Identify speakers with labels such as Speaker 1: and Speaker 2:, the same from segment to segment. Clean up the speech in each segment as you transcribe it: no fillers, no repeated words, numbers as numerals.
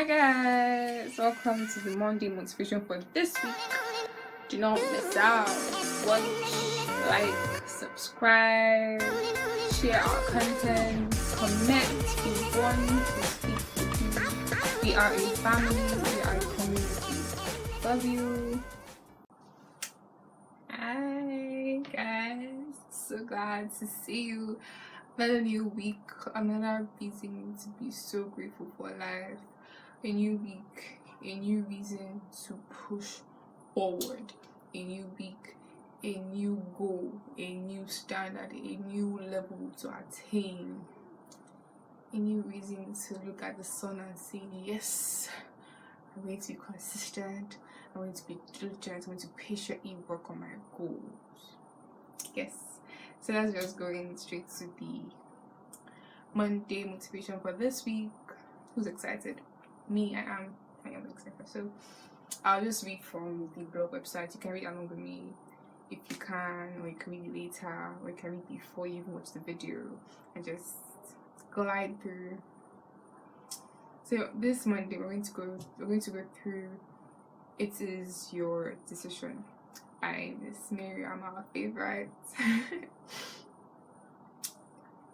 Speaker 1: guys, welcome to the Monday motivation for this week. Do not miss out. Watch, like, subscribe, share our content, comment if you want to speak with you. We are a family, we are a community. Love you. Hi guys, so glad to see you. Another new week, another reason to be so grateful for life. A new week, a new reason to push forward. A new week, a new goal, a new standard, a new level to attain. A new reason to look at the sun and say, yes, I'm going to be consistent, I'm going to be diligent, I'm going to patiently work on my goals. Yes. So let's just go in straight to the Monday motivation for this week. Who's excited? Me, I am excited. So I'll just read from the blog website. You can read along with me if you can, or you can read it later, or you can read before you even watch the video and just glide through. So this Monday we're going to go through It Is Your Decision by Miss Miriam, our favorite.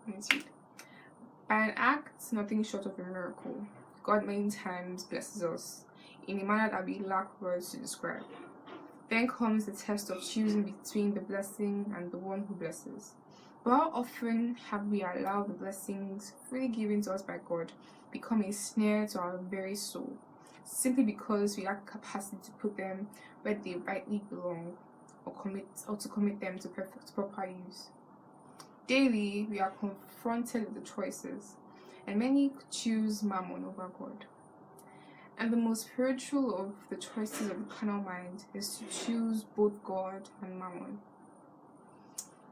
Speaker 1: Let's read. By an act nothing short of a miracle, God many times blesses us in a manner that we lack words to describe. Then comes the test of choosing between the blessing and the one who blesses. But how often have we allowed the blessings freely given to us by God become a snare to our very soul, simply because we lack capacity to put them where they rightly belong, or to commit them to proper use? Daily, we are confronted with the choices, and many choose mammon over God. And the most spiritual of the choices of the carnal mind is to choose both God and mammon.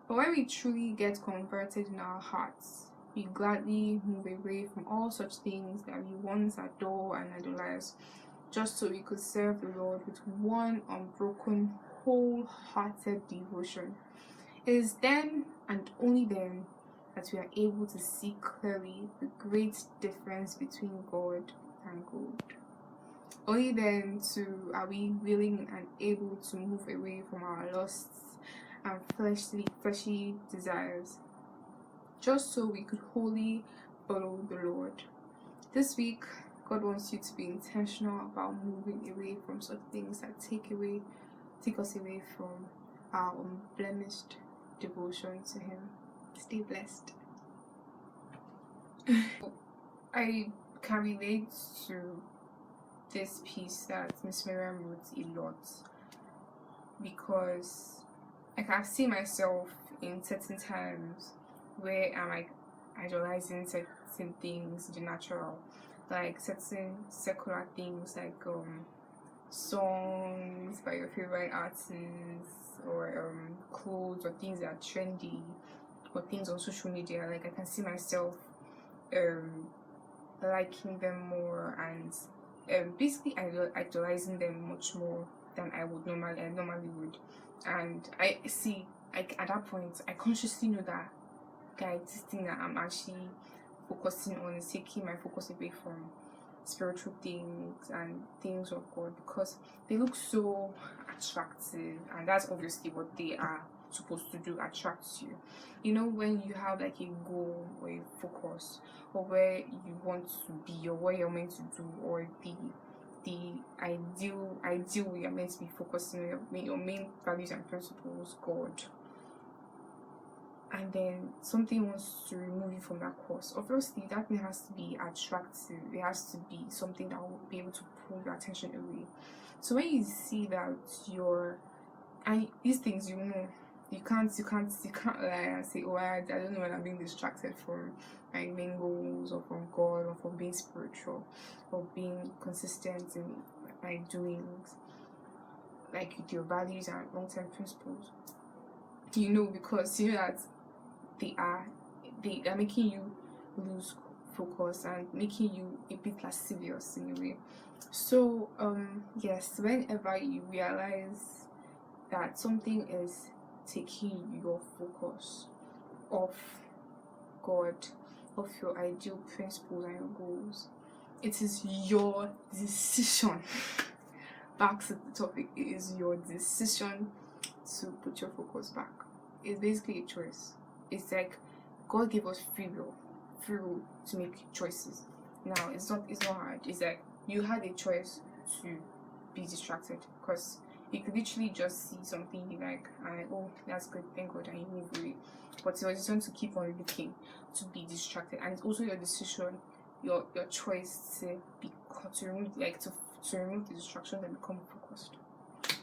Speaker 1: But when we truly get converted in our hearts, we gladly move away from all such things that we once adore and idolize, just so we could serve the Lord with one unbroken, wholehearted devotion. It is then and only then that we are able to see clearly the great difference between God and gold. Only then are we willing and able to move away from our lusts and fleshy desires, just so we could wholly follow the Lord. This week, God wants you to be intentional about moving away from such things that take us away from our unblemished devotion to Him. Stay blessed. I can relate to this piece that Miss Miriam wrote a lot, because I can see myself in certain times where I'm like idolizing certain things in the natural, like certain secular things like songs by your favorite artists, or clothes, or things that are trendy, or things on social media. Like I can see myself liking them more, and basically idolizing them much more than I normally would. And I see, like, at that point I consciously know that, guys, this thing that I'm actually focusing on is taking my focus away from spiritual things and things of God, because they look so attractive, and that's obviously what they are supposed to do, attract you. You know, when you have like a goal or a focus, or where you want to be, or what you're meant to do, or the ideal you're meant to be focusing on, your main values and principles, God, and then something wants to remove you from that course, obviously that thing has to be attractive. It has to be something that will be able to pull your attention away. So when you see that and these things, you know, you can't lie and say, oh, I don't know when I'm being distracted from my main goals, or from God, or from being spiritual, or being consistent in my doings, like with your values and long-term principles. You know, because you know that they are making you lose focus and making you a bit lascivious in a way. So yes, whenever you realize that something is taking your focus off God, off your ideal principles and your goals, It is your decision. Back to the topic, it is your decision to put your focus back. It's basically a choice. It's like God gave us free will to make choices. Now it's not hard. It's like you had a choice to be distracted, because you could literally just see something you like and oh, that's good, thank God, and you move away. But it's your decision to keep on looking, to be distracted, and it's also your decision, your choice to remove the distractions and become focused.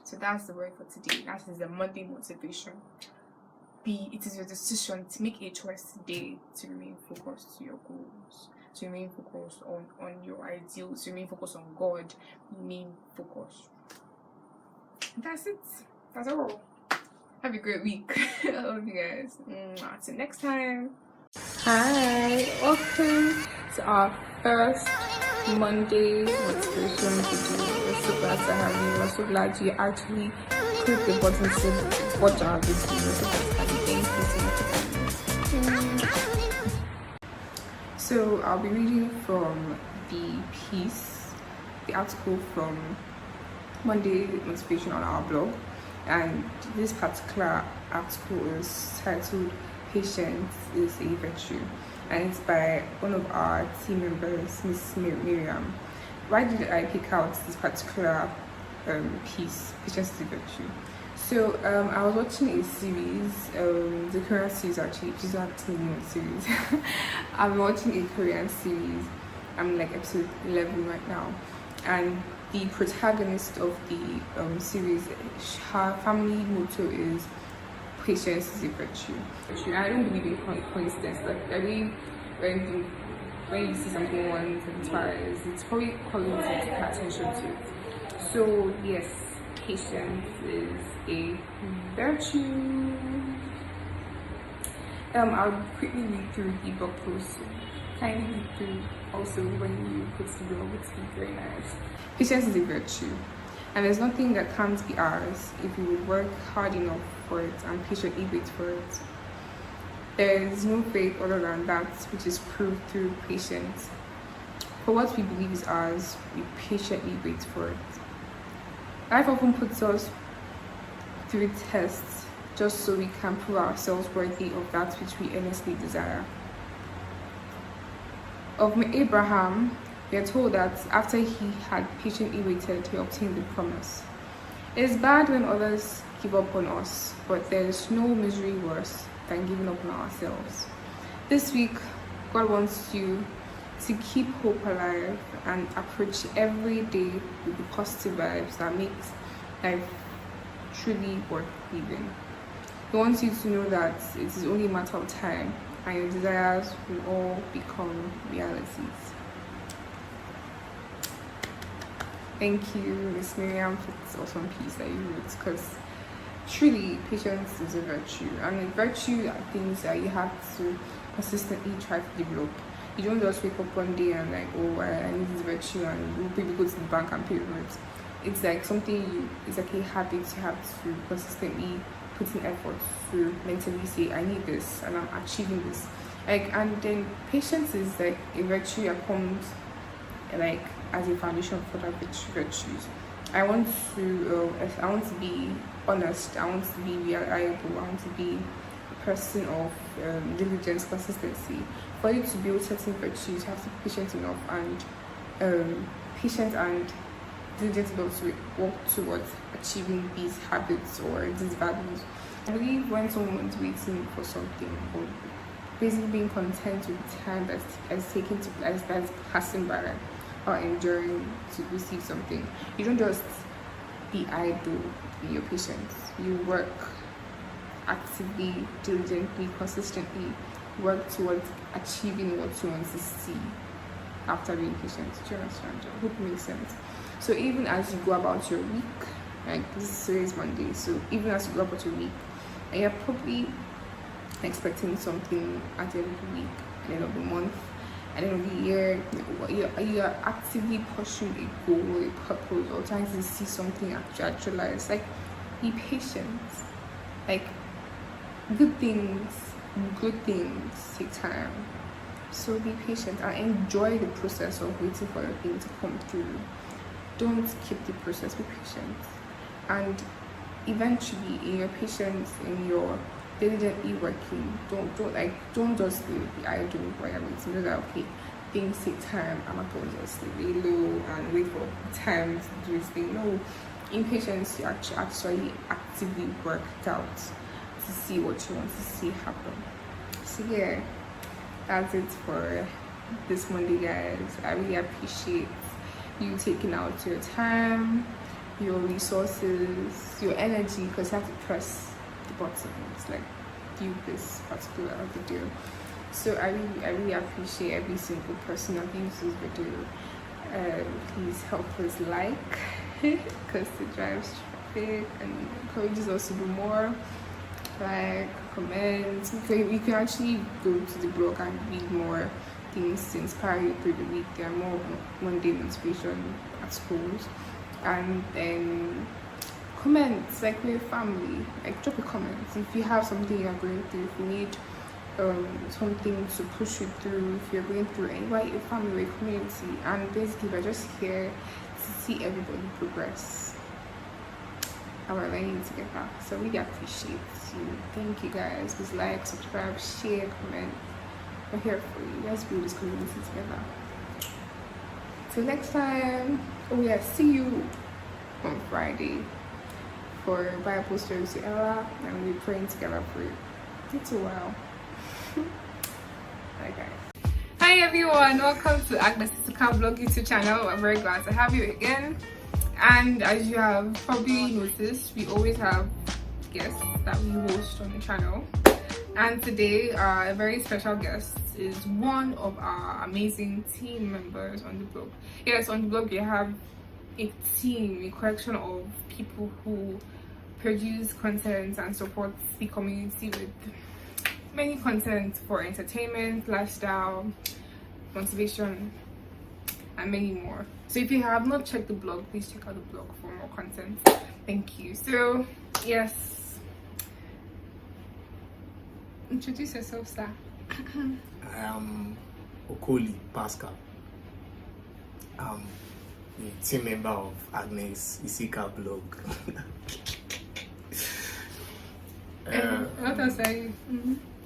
Speaker 1: So that's the word for today. That is the Monday motivation. It is your decision to make a choice today to remain focused to your goals, to remain focused on your ideals, to remain focused on God, remain focused. That's it. That's all. Have a great week. I love you guys. Until next time. Hi, welcome to our first Monday motivation video. We're so glad to have you. We're so glad you actually click the button to watch our video. We're so glad to have you. Thank you so much for coming. So I'll be reading from the article from Monday motivation on our blog, and this particular article is titled "Patience is a Virtue," and it's by one of our team members, Miss Miriam. Why did I pick out this particular piece, "Patience is a Virtue"? So I was watching a series, the Korean series actually. She's not telling me what series. I'm watching a Korean series. I'm like episode 11 right now, and the protagonist of the series, her family motto is "Patience is a virtue." I don't believe in coincidence. Like every when you see something once and twice, it's probably calling you to pay attention to it. So yes, patience is a virtue. I'll quickly read through the blog post. Kindly read through also when you put the blog. It's very nice. Patience is a virtue, and there's nothing that can't be ours if we would work hard enough for it and patiently wait for it. There is no faith other than that which is proved through patience. For what we believe is ours, we patiently wait for it. Life often puts us through tests just so we can prove ourselves worthy of that which we earnestly desire. Of Abraham, we are told that after he had patiently waited, he obtained the promise. It is bad when others give up on us, but there is no misery worse than giving up on ourselves. This week, God wants you to keep hope alive and approach every day with the positive vibes that makes life truly worth living. He wants you to know that it is only a matter of time and your desires will all become realities. Thank you, Miss Miriam, for this awesome piece that you wrote, because truly patience is a virtue, and a virtue are things that you have to consistently try to develop. You don't just wake up one day and like, oh, I need this virtue, and you'll maybe go to the bank and pay for it. It's like it's like a habit you have to consistently put in effort to mentally say, I need this and I'm achieving this. And then patience is like a virtue that comes like as a foundation for that virtues. I want to be honest. I want to be reliable. I want to be a person of diligence, consistency. For you to build certain virtues, you have to be patient enough and patient and diligent enough to work towards achieving these habits or these values. I believe when someone's waiting for something, or basically being content with the time that's taken to that's passing by, or enduring to receive something, you don't just be idle in your patience. You work actively, diligently, consistently, work towards achieving what you want to see after being patient. Do you understand? I hope it makes sense. So even as you go about your week, like this is Monday, so even as you go about your week, and you're probably expecting something at the end of the week, at the end of the month, at the end of the year, you are actively pursuing a goal, a purpose, or trying to see something actualized. Like, be patient. Like, good things take time. So be patient and enjoy the process of waiting for your thing to come through. Don't skip the process, be patient. And eventually in your patience, in your diligently working, don't just be idle while you're waiting. Know that okay, things take time. I'm not going to just lay low and wait for time to do this thing. No, in patience you actually actively work it out to see what you want to see happen. So yeah, that's it for this Monday, guys. I really appreciate you taking out your time, your resources, your energy, because you have to press the button. It's like view this particular video. So I really appreciate every single person that views this video. Please help us like because it drives traffic and encourages us to do more. Like, comment. You can actually go to the blog and read more things to inspire you through the week. There are more mundane inspiration at schools. And then comments, like with your family, like drop a comment if you have something you're going through, if you need something to push you through, if you're going through anyway, your family, your community. And basically we're just here to see everybody progress and we're learning together. So I really appreciate you. Thank you guys. Please like, subscribe, share, comment. We're here for you. Let's build this community together. Till next time. Oh yeah, see you on Friday for Bible stories to Ella, and we're praying together for you. It's a while. Bye guys. Hi everyone, welcome to agnesisika vlog YouTube channel. I'm very glad to have you again. And as you have probably noticed, we always have guests that we host on the channel. And today, a very special guest is one of our amazing team members on the blog. Yes, on the blog you have a team, a collection of people who produce content and support the community with many content for entertainment, lifestyle, motivation, and many more. So if you have not checked the blog, please check out the blog for more content. Thank you. So yes, introduce yourself, sir.
Speaker 2: I am Okoli Pascal. I'm a team member of agnesisika blog.
Speaker 1: What else are you?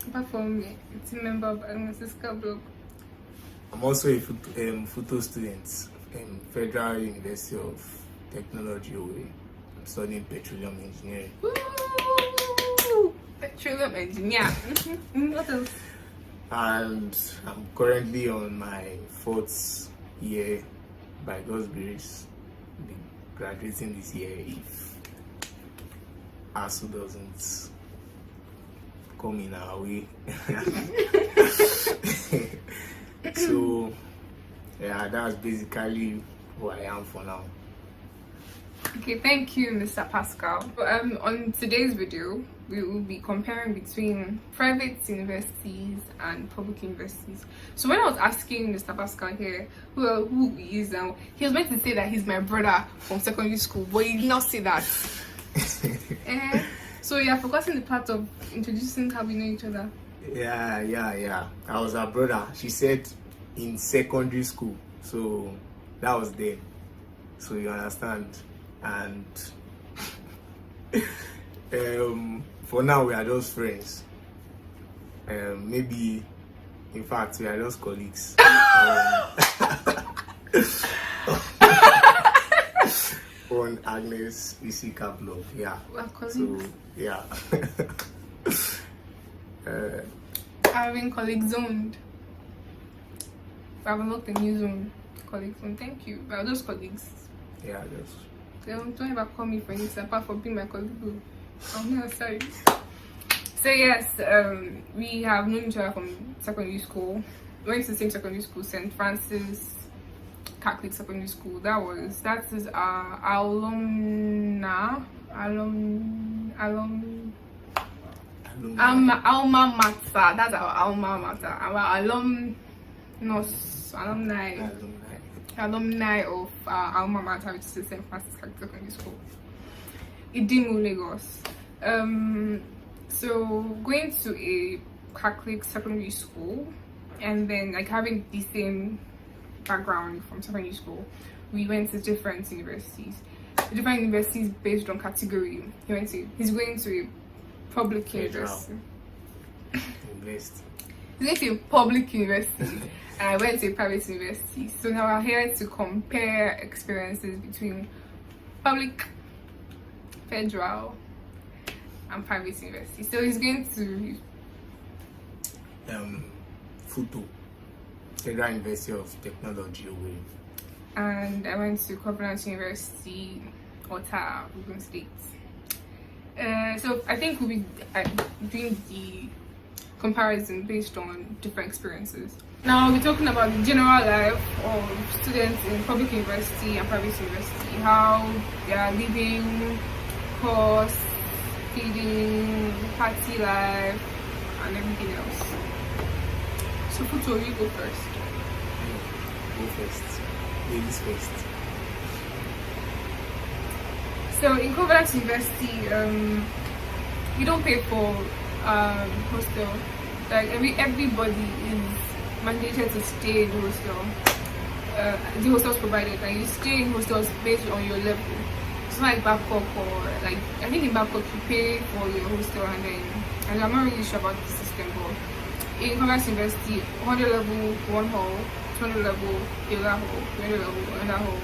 Speaker 1: Apart from a team member of agnesisika blog.
Speaker 2: I'm also a photo student in Federal University of Technology Owerri. I'm studying petroleum engineering.
Speaker 1: Woo! Petroleum engineer. What else?
Speaker 2: And I'm currently on my 4th year by God's grace. I'll be graduating this year if ASU doesn't come in our way. So yeah, that's basically who I am for now.
Speaker 1: Okay, thank you, Mr. Pascal. On today's video, we will be comparing between private universities and public universities. So when I was asking Mr. Pascal here who he is now, he was meant to say that he's my brother from secondary school, but he did not say that. So you have forgotten the part of introducing how we know each other.
Speaker 2: Yeah. I was her brother. She said in secondary school, so that was then. So you understand. And for now we are just friends. Maybe, in fact, we are just colleagues. On agnesisika blog, yeah.
Speaker 1: We are colleagues.
Speaker 2: So yeah.
Speaker 1: I've been colleague zoned. I've unlocked a new zone. Colleague zone. Thank you. We are just colleagues.
Speaker 2: Yeah, just.
Speaker 1: Don't ever call me for anything apart from being my colleague. I'm not sorry. So yes, we have known each other from secondary school. We went to the same secondary school, St. Francis Catholic Secondary School. That is our alma mater. That's our alma mater. Our alumni of alma mater, which is the St. Francis Catholic Secondary School, Idimu, Lagos. So going to a Catholic secondary school and then like having the same background from secondary school, we went to different universities. Different universities based on category. He's going to a public university.
Speaker 2: Invest.
Speaker 1: He's going to a public university, and I went to a private university. So now we're here to compare experiences between public, federal, and private university. So he's going to
Speaker 2: Futo, Federal University of Technology, Owerri.
Speaker 1: And I went to Covenant University, Ota, Ogun State. So I think we'll be doing the comparison based on different experiences. Now we're talking about the general life of students in public university and private university, how they are living, course, feeding, party life, and everything else. So Futo, you go first.
Speaker 2: Go first. Ladies first.
Speaker 1: So in Covenant University, you don't pay for hostel. Like everybody is mandated to stay in the hostel. The hostels provided, and you stay in hostels based on your level. It's not like Babcock, or like I think in Babcock you pay for your hostel, and I'm not really sure about the system, but in Covenant University, 100 level, one hall, 200 level, the other hall, 300 level, another hall,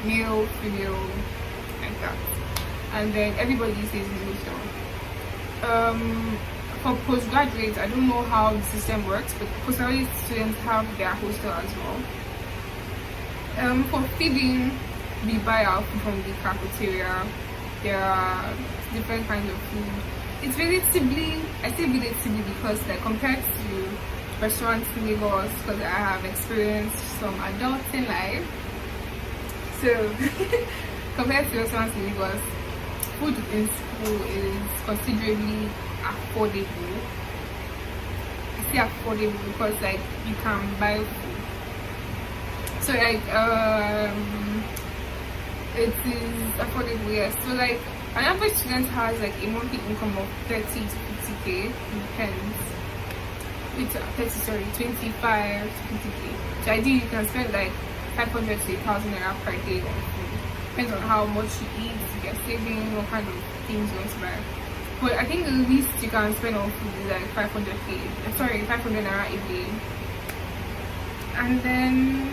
Speaker 1: male, female, like that. And then everybody stays in the hostel. For postgraduates, I don't know how the system works, but postgraduate students have their hostel as well. For feeding, we buy our food from the cafeteria. There are different kinds of food. It's relatively, I say relatively because like compared to restaurants in Lagos, because I have experienced some adulting life. So compared to restaurants in Lagos, food in school is considerably affordable. I say affordable because like you can buy food. So like it is affordable, yes. So like an average student has like a monthly income of 30 to 50k, depends. With 25 to 50k. So ideally you can spend like 500 to 1,000 naira per day on food. Depends on how much you eat, if you're saving, what kind of things you want to buy. But I think the least you can spend on food is like 500k. 500 naira a day. And then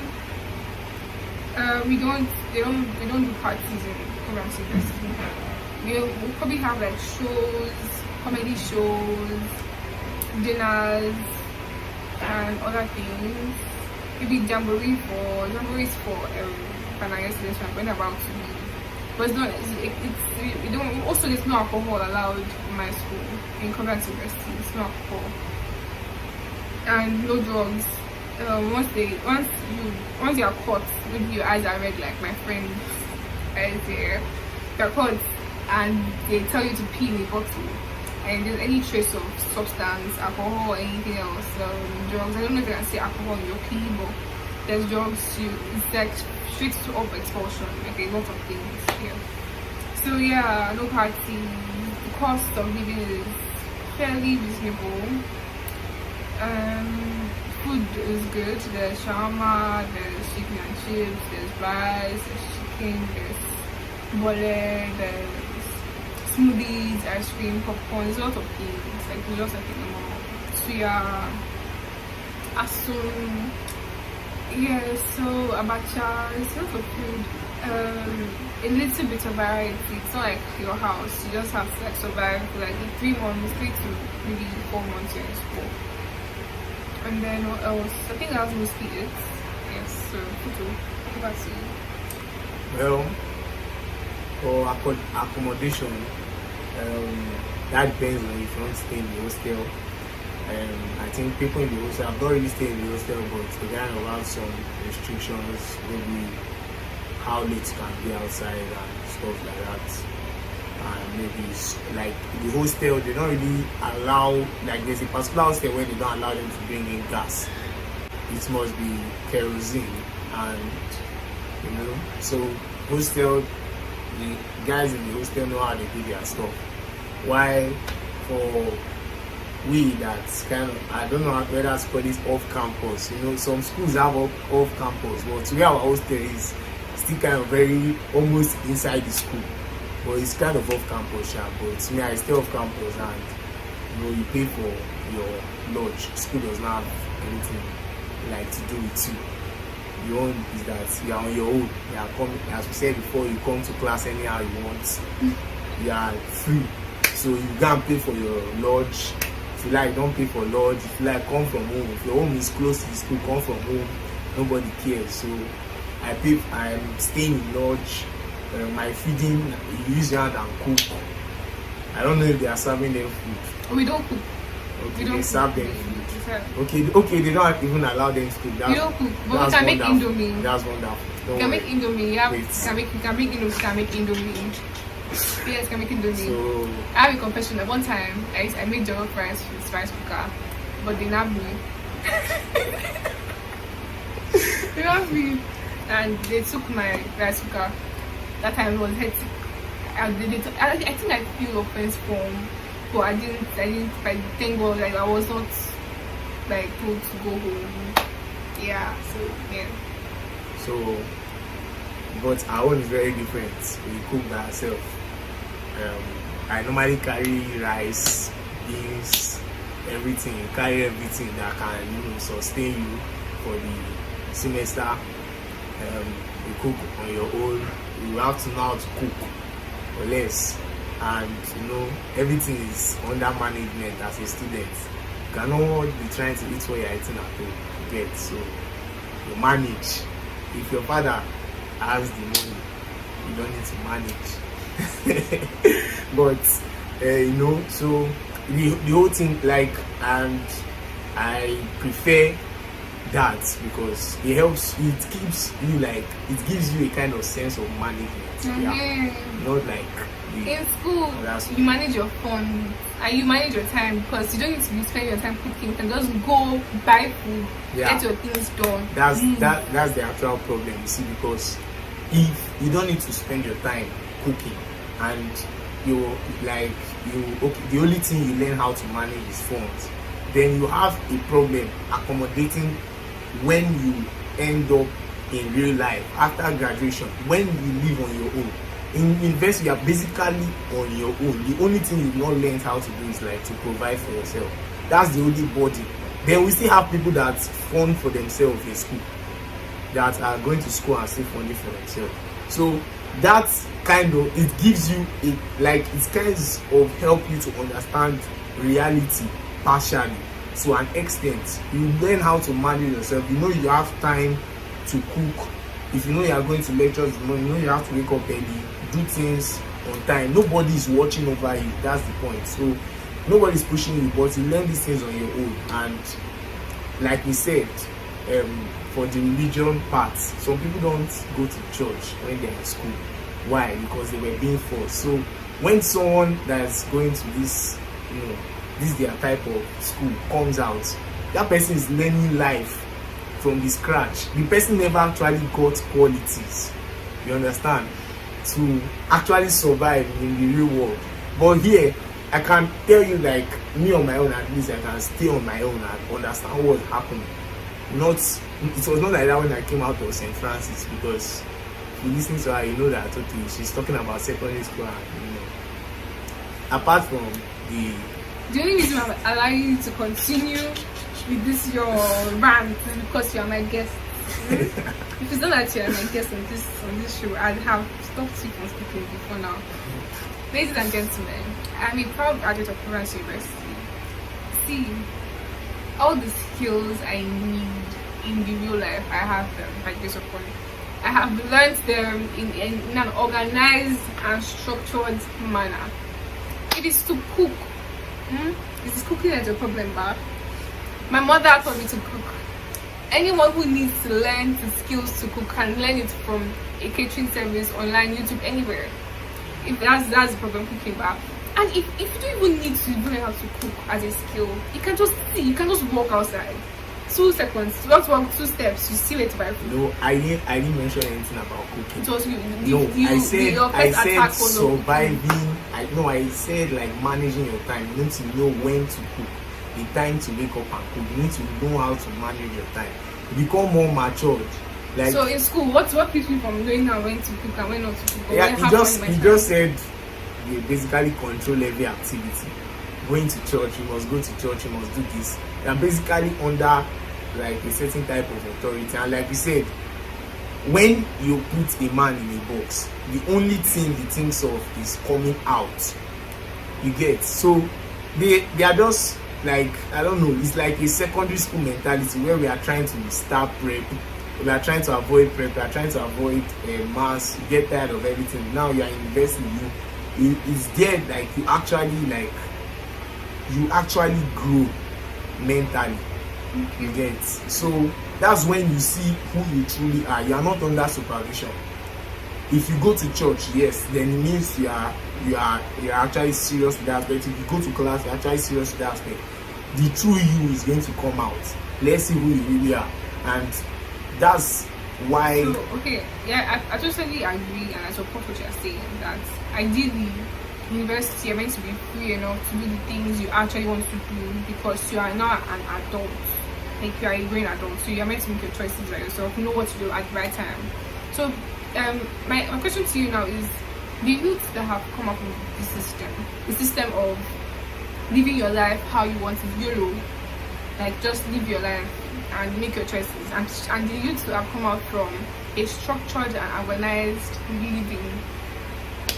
Speaker 1: we don't do parties in Covenant University. We'll probably have like shows, comedy shows, dinners, and other things. Maybe jamborees for final year students when they're about to leave. But it's not. We don't. Also, there's no alcohol allowed in my school in Covenant University. It's no alcohol and no drugs. Once you are caught, maybe your eyes are red like my friend is here. You're caught and they tell you to pee in a bottle, and there's any trace of substance, alcohol, or anything else, drugs. I don't know if I can say alcohol in your pee, but there's drugs too. It's like straight to up expulsion, like a lot of things here. So yeah, no party. The cost of living is fairly reasonable. Food is good. There's shawarma, there's chicken and chips, there's rice, there's chicken, there's bole, there's smoothies, ice cream, popcorn. There's a lot of things. Like we just like suya, asun. Yeah, so abacha. It's a lot of food. A little bit of variety. It's not like your house. You just have to like survive for like 3 months, 3 to maybe 4 months in school. And then what else? I think that was mostly it. Yes, so Futo, over to you.
Speaker 2: Well, for accommodation, that depends on if you want to stay in the hostel. I think people in the hostel, I've not really stayed in the hostel, but they kind of have some restrictions, maybe how late you can be outside and stuff like that. And maybe like the hostel, they don't really allow, like there's a particular hostel where they don't allow them to bring in gas. It must be kerosene, and so hostel, the guys in the hostel know how they do their stuff. While for we that's kind of, I don't know whether to call this off campus. Some schools have off campus, but where our hostel is still kind of very almost inside the school. But it's kind of off campus, yeah. But me, I stay off campus, and you pay for your lodge. School does not have anything like to do with you. Your own is that you are on your own. You are coming, as we said before, you come to class anyhow you want. You are free. So you go and pay for your lodge. If you like, don't pay for lodge. If you like, come from home. If your home is close to the school, come from home. Nobody cares. So I'm staying in lodge. My feeding, you use your hand and cook. I don't know if they are serving them food.
Speaker 1: We don't cook.
Speaker 2: Okay, they serve them food. Okay, they don't even allow them to cook.
Speaker 1: We don't cook, but we can make indomie.
Speaker 2: That's wonderful.
Speaker 1: You can make indomie. Yeah, you can make indomie. Yes, can make indomie. So, I have a confession. At one time, I made jollof rice with rice cooker, but they nabbed me. They nabbed me, and they took my rice cooker. That time it was hectic. I think I feel offense from, but I didn't. Thank God, like I was not like told to go home. Yeah.
Speaker 2: So, but our own is very different. We cook by ourselves. I normally carry rice, beans, everything. Carry everything that can sustain you for the semester. You cook on your own. You have to know how to cook or less, and everything is under management as a student. You cannot be trying to eat what you're eating at home. You get, so you manage. If your father has the money, you don't need to manage. But so the whole thing, like, and I prefer that because it helps. It gives you a kind of sense of management. Yeah, not like
Speaker 1: in school you manage your fun and you manage your time, because you don't need to be spending your time cooking. You can just go buy food, get your things done.
Speaker 2: That's the actual problem, you see, because if you don't need to spend your time cooking and the only thing you learn how to manage is phones, then you have a problem accommodating when you end up in real life after graduation, when you live on your own. In university, you are basically on your own. The only thing you've not learned how to do is like to provide for yourself. That's the only body. Then we still have people that fund for themselves in school, that are going to school and still funding for themselves. So that's kind of, it gives you it kind of help you to understand reality partially. To an extent, you learn how to manage yourself. You have time to cook. If you are going to lectures, you have to wake up early, do things on time. Nobody is watching over you. That's the point. So nobody's pushing you, but you learn these things on your own. And like we said, for the religion part, some people don't go to church when they're in school. Why? Because they were being forced. So when someone that's going to this their type of school comes out, that person is learning life from the scratch. The person never actually got qualities, you understand, to actually survive in the real world. But here, I can tell you, like, me on my own, at least I can stay on my own and understand what's happening. It was not like that when I came out of St. Francis, because if you listen to her, you know that, okay, she's talking about secondary school and, apart from
Speaker 1: the only reason I'm allowing you to continue with this your rant is because you are my guest. If it's not that you are my guest on this show, I'd have stopped you from speaking before now. Ladies and gentlemen, I'm a proud graduate of Florence University. See, all the skills I need in the real life, I have them by grace of God. I have learned them in an organized and structured manner. It is to cook. This is cooking as a problem, but my mother taught me to cook. Anyone who needs to learn the skills to cook can learn it from a catering service, online, YouTube, anywhere. If that's the problem, cooking, but and if you don't even need to learn how to cook as a skill, you can just walk outside. 2 seconds, just walk 2 steps, you see where to buy food.
Speaker 2: No, I didn't mention anything about cooking.
Speaker 1: It was you.
Speaker 2: I said surviving. I said like managing your time. You need to know when to cook. a time to wake up and cook. You need to know how to manage your time. You become more matured. Like,
Speaker 1: so in school, what keeps you from knowing now when to cook and when not to cook?
Speaker 2: yeah, he just said you basically control every activity. Going to church, you must go to church, you must do this. You're basically under like a certain type of authority. And like you said, when you put a man in a box, the only thing he thinks of is coming out. You get? So they are just like, I don't know, it's like a secondary school mentality where we are trying to start prep, we are trying to avoid prep, we are trying to avoid mass. You get tired of everything. Now you are investing in you. It's there like you actually grow mentally.
Speaker 1: Okay.
Speaker 2: You get? So that's when you see who you truly are. You are not under supervision. If you go to church, yes, then it means you are actually serious with that aspect. If you go to class, you're actually serious with that aspect. The true you is going to come out. Let's see who you really are. And that's why.
Speaker 1: So, okay, yeah, I totally agree and I support what you're saying, that ideally university you're meant to be free enough to do the things you actually want to do because you are not an adult. Like, you are a grown adult, so you're meant to make your choices by yourself, know what to do at the right time. So my question to you now is, the youth that have come up with the system of living your life how you want it, YOLO, like just live your life and make your choices, and the youth that have come out from a structured and organized living,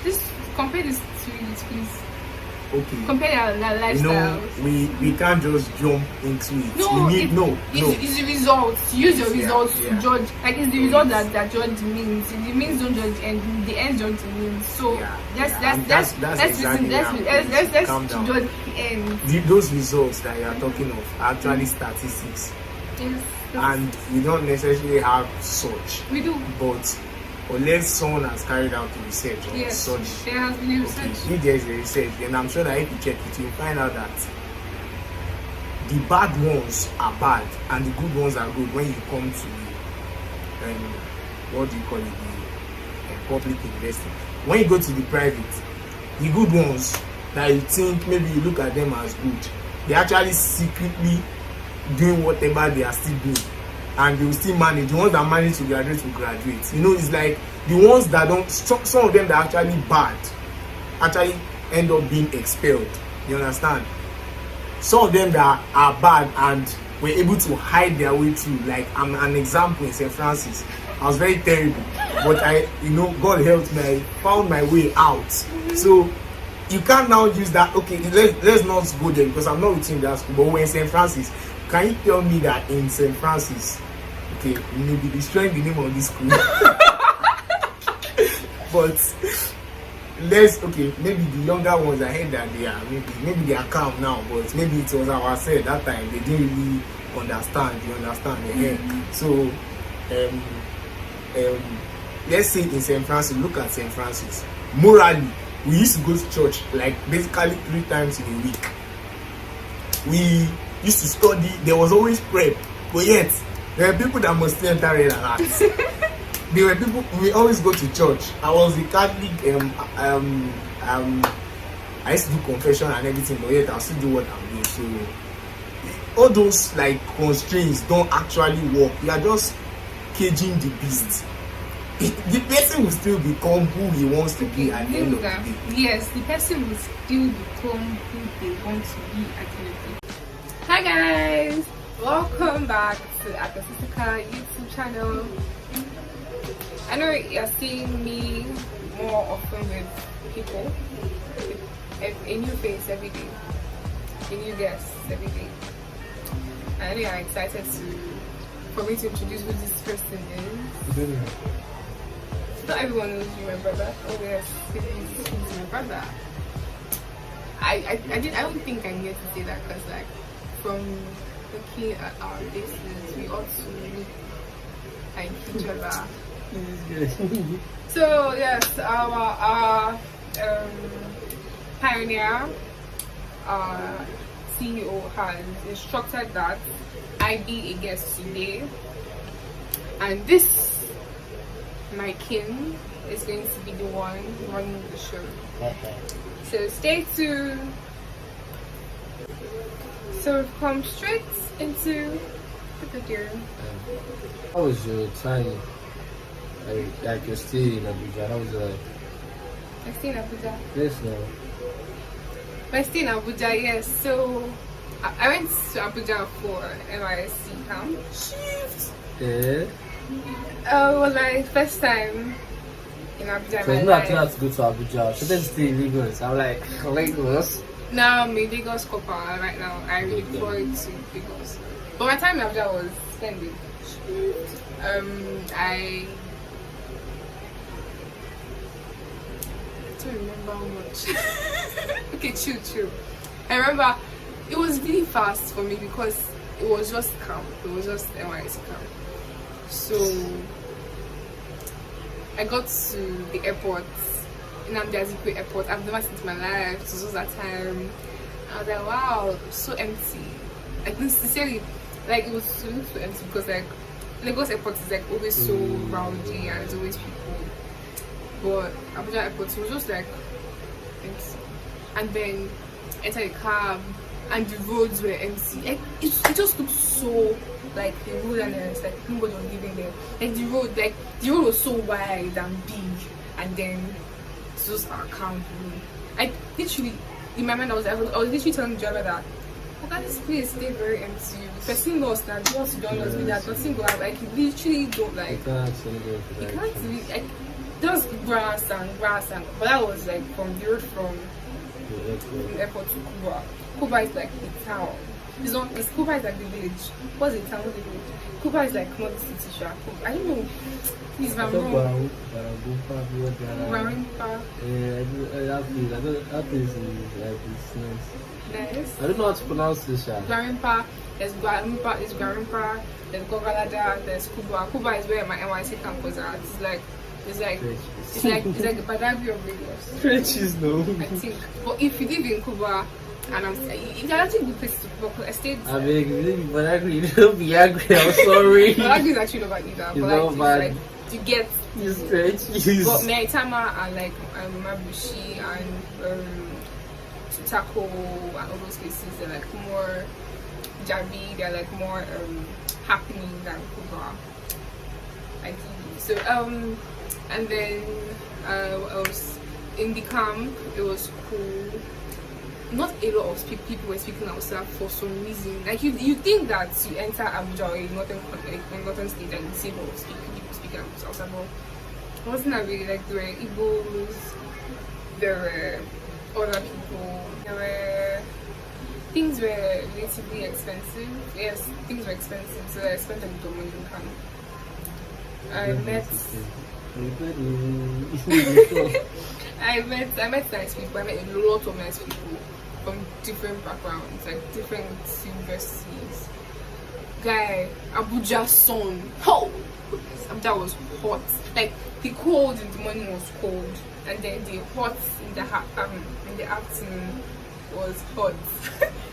Speaker 1: just compare this to it, please.
Speaker 2: Okay.
Speaker 1: Compare their lifestyles.
Speaker 2: We can't just jump into it.
Speaker 1: No,
Speaker 2: we need
Speaker 1: it's the results. Use your results to judge. Like, it's the result that judge means. The means don't judge, and the end judge means. So let's judge the end.
Speaker 2: Those results that you are talking of are actually statistics.
Speaker 1: Yes.
Speaker 2: And we don't necessarily have such.
Speaker 1: We do.
Speaker 2: But unless someone has carried out the research on such.
Speaker 1: There has been research.
Speaker 2: Okay, if there is a research, then I'm sure that if you check it, you'll find out that the bad ones are bad and the good ones are good when you come to what do you call it, the public investing. When you go to the private, the good ones that you think maybe you look at them as good, they're actually secretly doing whatever they are still doing, and they will still manage. The ones that manage to graduate will graduate. You know, it's like the ones that don't, some of them that are actually bad actually end up being expelled. You understand? Some of them that are bad and were able to hide their way through. Like, I'm an example in St. Francis. I was very terrible, but God helped me. I found my way out. So you can't now use that. Okay, let's not go there because I'm not with you in that school. But we're in St. Francis. Can you tell me that in St. Francis, okay, you may be destroying the name of this school, but maybe the younger ones, I heard that they are maybe they are calm now, but maybe it was ourselves that time they didn't really understand. You understand? Mm-hmm. So let's say in St. Francis, look at St. Francis. Morally, we used to go to church like basically 3 times in a week. We used to study. There was always prep, but yet there were people that must enter red alerts. There were people. We always go to church. I was a Catholic. I used to do confession and everything, but yet I still do what I'm doing. So all those like constraints don't actually work. You are just caging the beast. The person will still become who he wants to be at the end of the day.
Speaker 1: Yes, the person will still become who they want to be at the end of the day. Hi guys, welcome back to the agnesisika YouTube channel. I know you're seeing me more often with people, a new face every day, a new guest every day. I know you're excited for me to introduce who this person is. Not everyone knows you, my brother. Oh yes, he's my brother. I don't think I need to say that because like, from looking at our faces, we ought to look like each other. So yes, our pioneer, our CEO has instructed that I be a guest today, and this my king is going to be the one running the show. So stay tuned. So we've come straight into the video.
Speaker 3: How was your time? Like you're still in Abuja. How was it like?
Speaker 1: I stay in Abuja.
Speaker 3: Yes, no.
Speaker 1: I stay in Abuja, yes. So I went to Abuja for NYSC camp.
Speaker 3: Yeah.
Speaker 1: It was my first time in Abuja.
Speaker 3: So
Speaker 1: in
Speaker 3: it's
Speaker 1: my
Speaker 3: not
Speaker 1: life.
Speaker 3: to go to Abuja. I shouldn't stay in Lagos. I'm like, Lagos?
Speaker 1: Now I'm in Lagos Copper right now. I really deployed to Lagos. But my time in Abuja was splendid. I don't remember how much. Okay, chill. I remember it was really fast for me because it was just camp. It was just NYSC camp. So I got to the airport, Nnamdi Azikiwe airport. I've never seen it in my life. It was just that time. I was like, wow, so empty. Like sincerely, like it was so empty because like Lagos airport is like always so rowdy and there's always people. But Abuja airport was just like empty. And then enter a cab and the roads were empty. Like it just looked so like the wilderness, like nobody was living there. Like the road was so wide and big, and then it was our camp road. I literally in my mind I was literally telling the driver that this place stay very empty. Person lost that just don't lost me that nothing go out. Like you literally don't like
Speaker 3: You
Speaker 1: can't really like just grass and but that was like from the road from the airport to Kuba. Kuba is like the town. Kuba is like the village. What's the town? What's the village? Kuba is like not the city shark. I don't know. Please, if I'm wrong. Gwarimpa.
Speaker 3: That place is like it's nice.
Speaker 1: Nice.
Speaker 3: I don't know how to pronounce this.
Speaker 1: Gwarimpa. There's Gwarimpa. There's Gogalada. There's Kuba. Kuba is where my NYSC camp was at. It's like the Badagry of Lagos.
Speaker 3: Trenches, no.
Speaker 1: I think. But if you live in Kuba, and it's actually a good place to go. I stayed.
Speaker 3: I mean, if you live in Badagry, you don't be angry. I'm sorry.
Speaker 1: Badagry is actually not bad either.
Speaker 3: It's
Speaker 1: But
Speaker 3: not bad.
Speaker 1: like you get.
Speaker 3: You trenches.
Speaker 1: But Meitama and like Mabushi and Tutako and all those places, they're like more jabby. They're like more happening than Kuba. I think so. And then I was in the camp. It was cool. Not a lot of people were speaking outside for some reason. Like you think that you enter Abuja or in northern state and you see people speaking outside, but it wasn't that really. Like there were Igbos, there were other people, things were relatively expensive. Yes, things were expensive, so I spent a little money in camp. I met nice people. I met a lot of nice people from different backgrounds, like different universities. Guy, Abuja sun. Oh, Abuja was hot. Like the cold in the morning was cold, and then the hot in the afternoon was hot.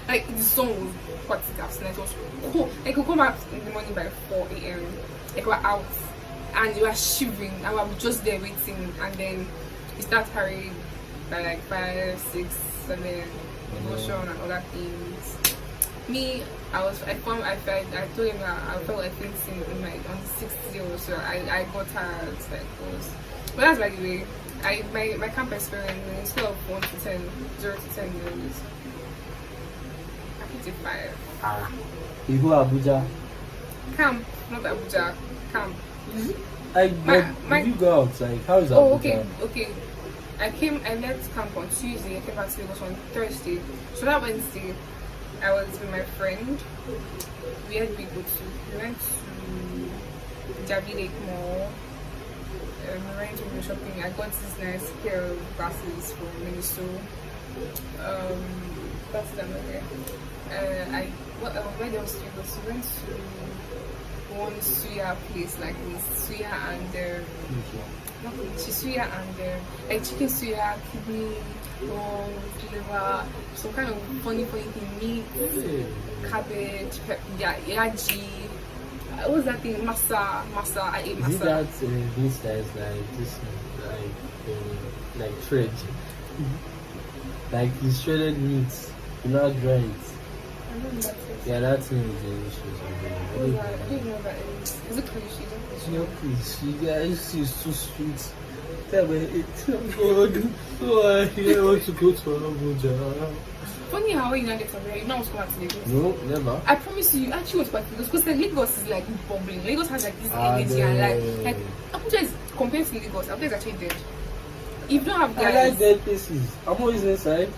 Speaker 1: Like the sun was hot in the afternoon. It was cold. Like you come back in the morning by 4 a.m. Like we're out. And you are shivering, and I'm just there waiting, and then you start hurrying by like 5, 6, and then emotion and other things. Me, I told him that I felt like fainting on the 6th day or so. I got tired, like those. But that's by the way. My camp experience, on a scale of 1 to 10, 0 to 10 years, I put it 5.
Speaker 3: You go Abuja?
Speaker 1: Camp, not Abuja, camp.
Speaker 3: Did you go out? Like, how is that?
Speaker 1: Oh, okay. I left camp on Tuesday. I came back to Lagos on Thursday. So that Wednesday, I was with my friend. Where did we go to? We went to Jabi Lake Mall. We went to go shopping. I got this nice pair of glasses from Minnesota. That's them there. Where else did we go? So we went to one suya place like this, suya and suya and like chicken suya, kidney, liver, some kind of funny thing, meat, cabbage, yaji. What was that thing? Masa. I ate masa.
Speaker 3: Is it that this that is like this like shred? Like the shredded meat, you not dry it.
Speaker 1: I don't know that is.
Speaker 3: Yeah, that thing is delicious.
Speaker 1: I don't know what that is. Is it cliche?
Speaker 3: It's not cliche. Guys, it's too sweet. Tell me, it's good. Oh, I want to go to Abuja.
Speaker 1: Funny how you not get somewhere. You know what's going to Lagos.
Speaker 3: No, never.
Speaker 1: I promise you actually want to back to Lagos because Lagos is like bubbling. Lagos has like this energy and like Abuja is compared to Lagos. Abuja is actually dead. If you don't have guys,
Speaker 3: I like dead places. I'm always inside.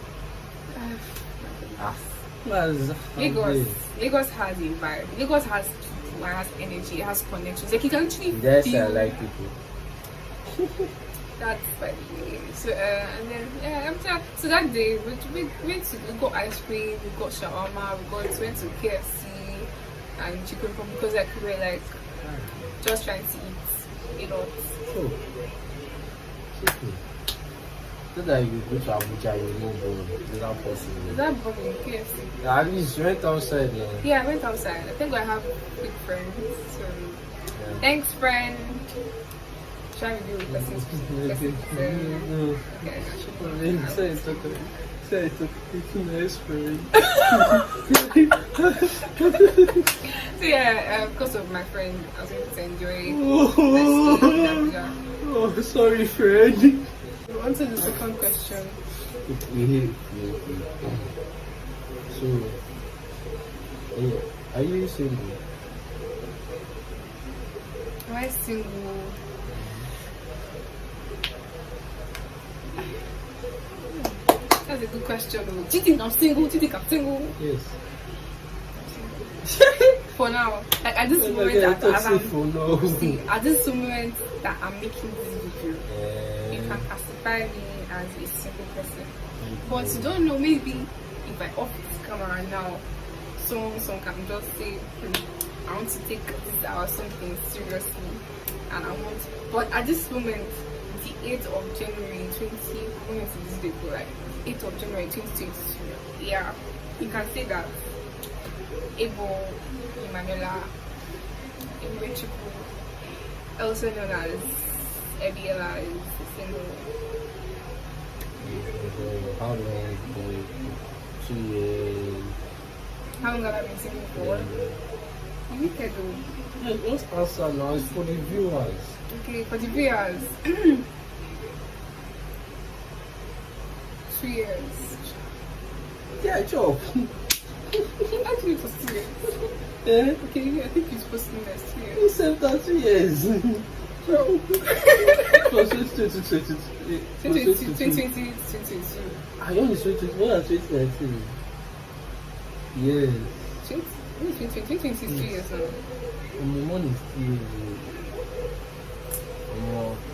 Speaker 1: Lagos has a vibe. Lagos has people, it has energy, it has connections. Like you can actually
Speaker 3: Yes,
Speaker 1: feel.
Speaker 3: I like people.
Speaker 1: That's funny. So and then so that day we got ice cream, we got shawarma, went to KFC and chicken from because like we were like just trying to eat a lot.
Speaker 3: So that you go to Abuja, you know, but it's not possible.
Speaker 1: Is that boring? KFC?
Speaker 3: At least you went outside, yeah.
Speaker 1: Yeah, I went outside. I think I have big friends. So thanks, friend. Try to do with lessons.
Speaker 3: Say it's a nice friend.
Speaker 1: So yeah, because of my friend, I was able to enjoy the stay in Abuja.
Speaker 3: Oh, sorry, friend.
Speaker 1: On to the second question.
Speaker 3: So, are you single?
Speaker 1: Am I single? That's a good question. Do you think I'm single? Do you think I'm single?
Speaker 3: Yes.
Speaker 1: For now, like at this moment, at this moment that I'm making this video, you can classify me as a single person. But you don't know, maybe if I off this camera now, someone can just say, I want to take this or something seriously, and I want. But at this moment, the 8th of January 8th of January 2022, yeah, you can say that Ebo Emanuela Iwechiku, also known as Ebiela, is single.
Speaker 3: How long? 2 years.
Speaker 1: How long have I been single for? You wicked though.
Speaker 3: Yeah, let's answer now. It's for the viewers.
Speaker 1: Okay, for the viewers. 2 years.
Speaker 3: Yeah, job.
Speaker 1: Actually, for 2 years.
Speaker 3: Yeah.
Speaker 1: Okay, I think you're supposed to be next year.
Speaker 3: You said that 2 years.
Speaker 1: Bro.
Speaker 3: For 2022.
Speaker 1: 2022.
Speaker 3: I only 2019. Yes.
Speaker 1: 2020 is 2 years now.
Speaker 3: My money is still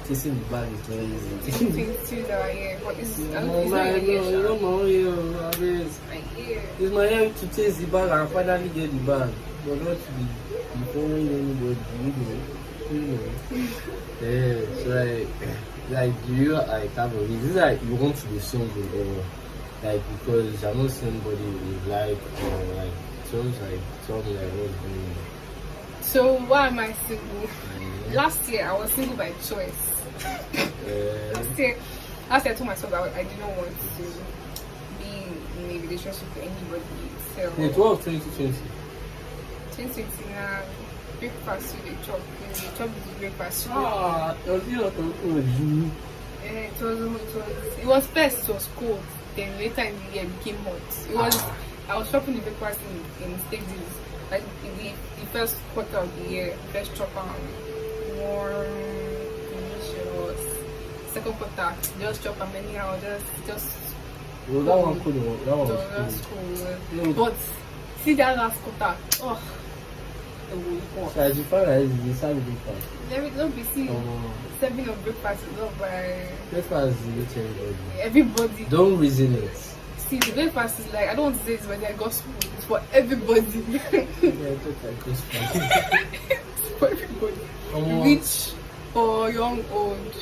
Speaker 3: chasing the bag is not easy.
Speaker 1: 2022 is our year, but it's not
Speaker 3: my
Speaker 1: your year.
Speaker 3: no, my year.
Speaker 1: It's my year.
Speaker 3: It's my year to chase the bag and finally get the bag. But not to be following anybody, you know. Yeah, so like do you like have a reason? Is it like you want to be single or like because you're not somebody you like or like sounds like something like what's going on?
Speaker 1: So why am I single? Last year I was single by choice. Last year I told myself that I did not want to be in a relationship with anybody. So
Speaker 3: It was 2020.
Speaker 1: 2020 now, breakfast with the chop. The chop is breakfast. It was first it was cold. Then later in the year it became hot. I was shopping the breakfast in stages. Like in the first quarter of the year, first chop warm, delicious. Second quarter, just chop and anyhow, just.
Speaker 3: Well, that one could work. That one
Speaker 1: was
Speaker 3: cool.
Speaker 1: cool. But see that last quarter, oh.
Speaker 3: So as you find out, it's the breakfast.
Speaker 1: Don't be seen. Serving of breakfast is not by
Speaker 3: Breakfast is to
Speaker 1: everybody.
Speaker 3: Don't reason it.
Speaker 1: See, the breakfast is like, I don't want to say it's by the gospel, it's for everybody.
Speaker 3: Yeah, it's like gospel.
Speaker 1: It's for everybody. Rich or young, old,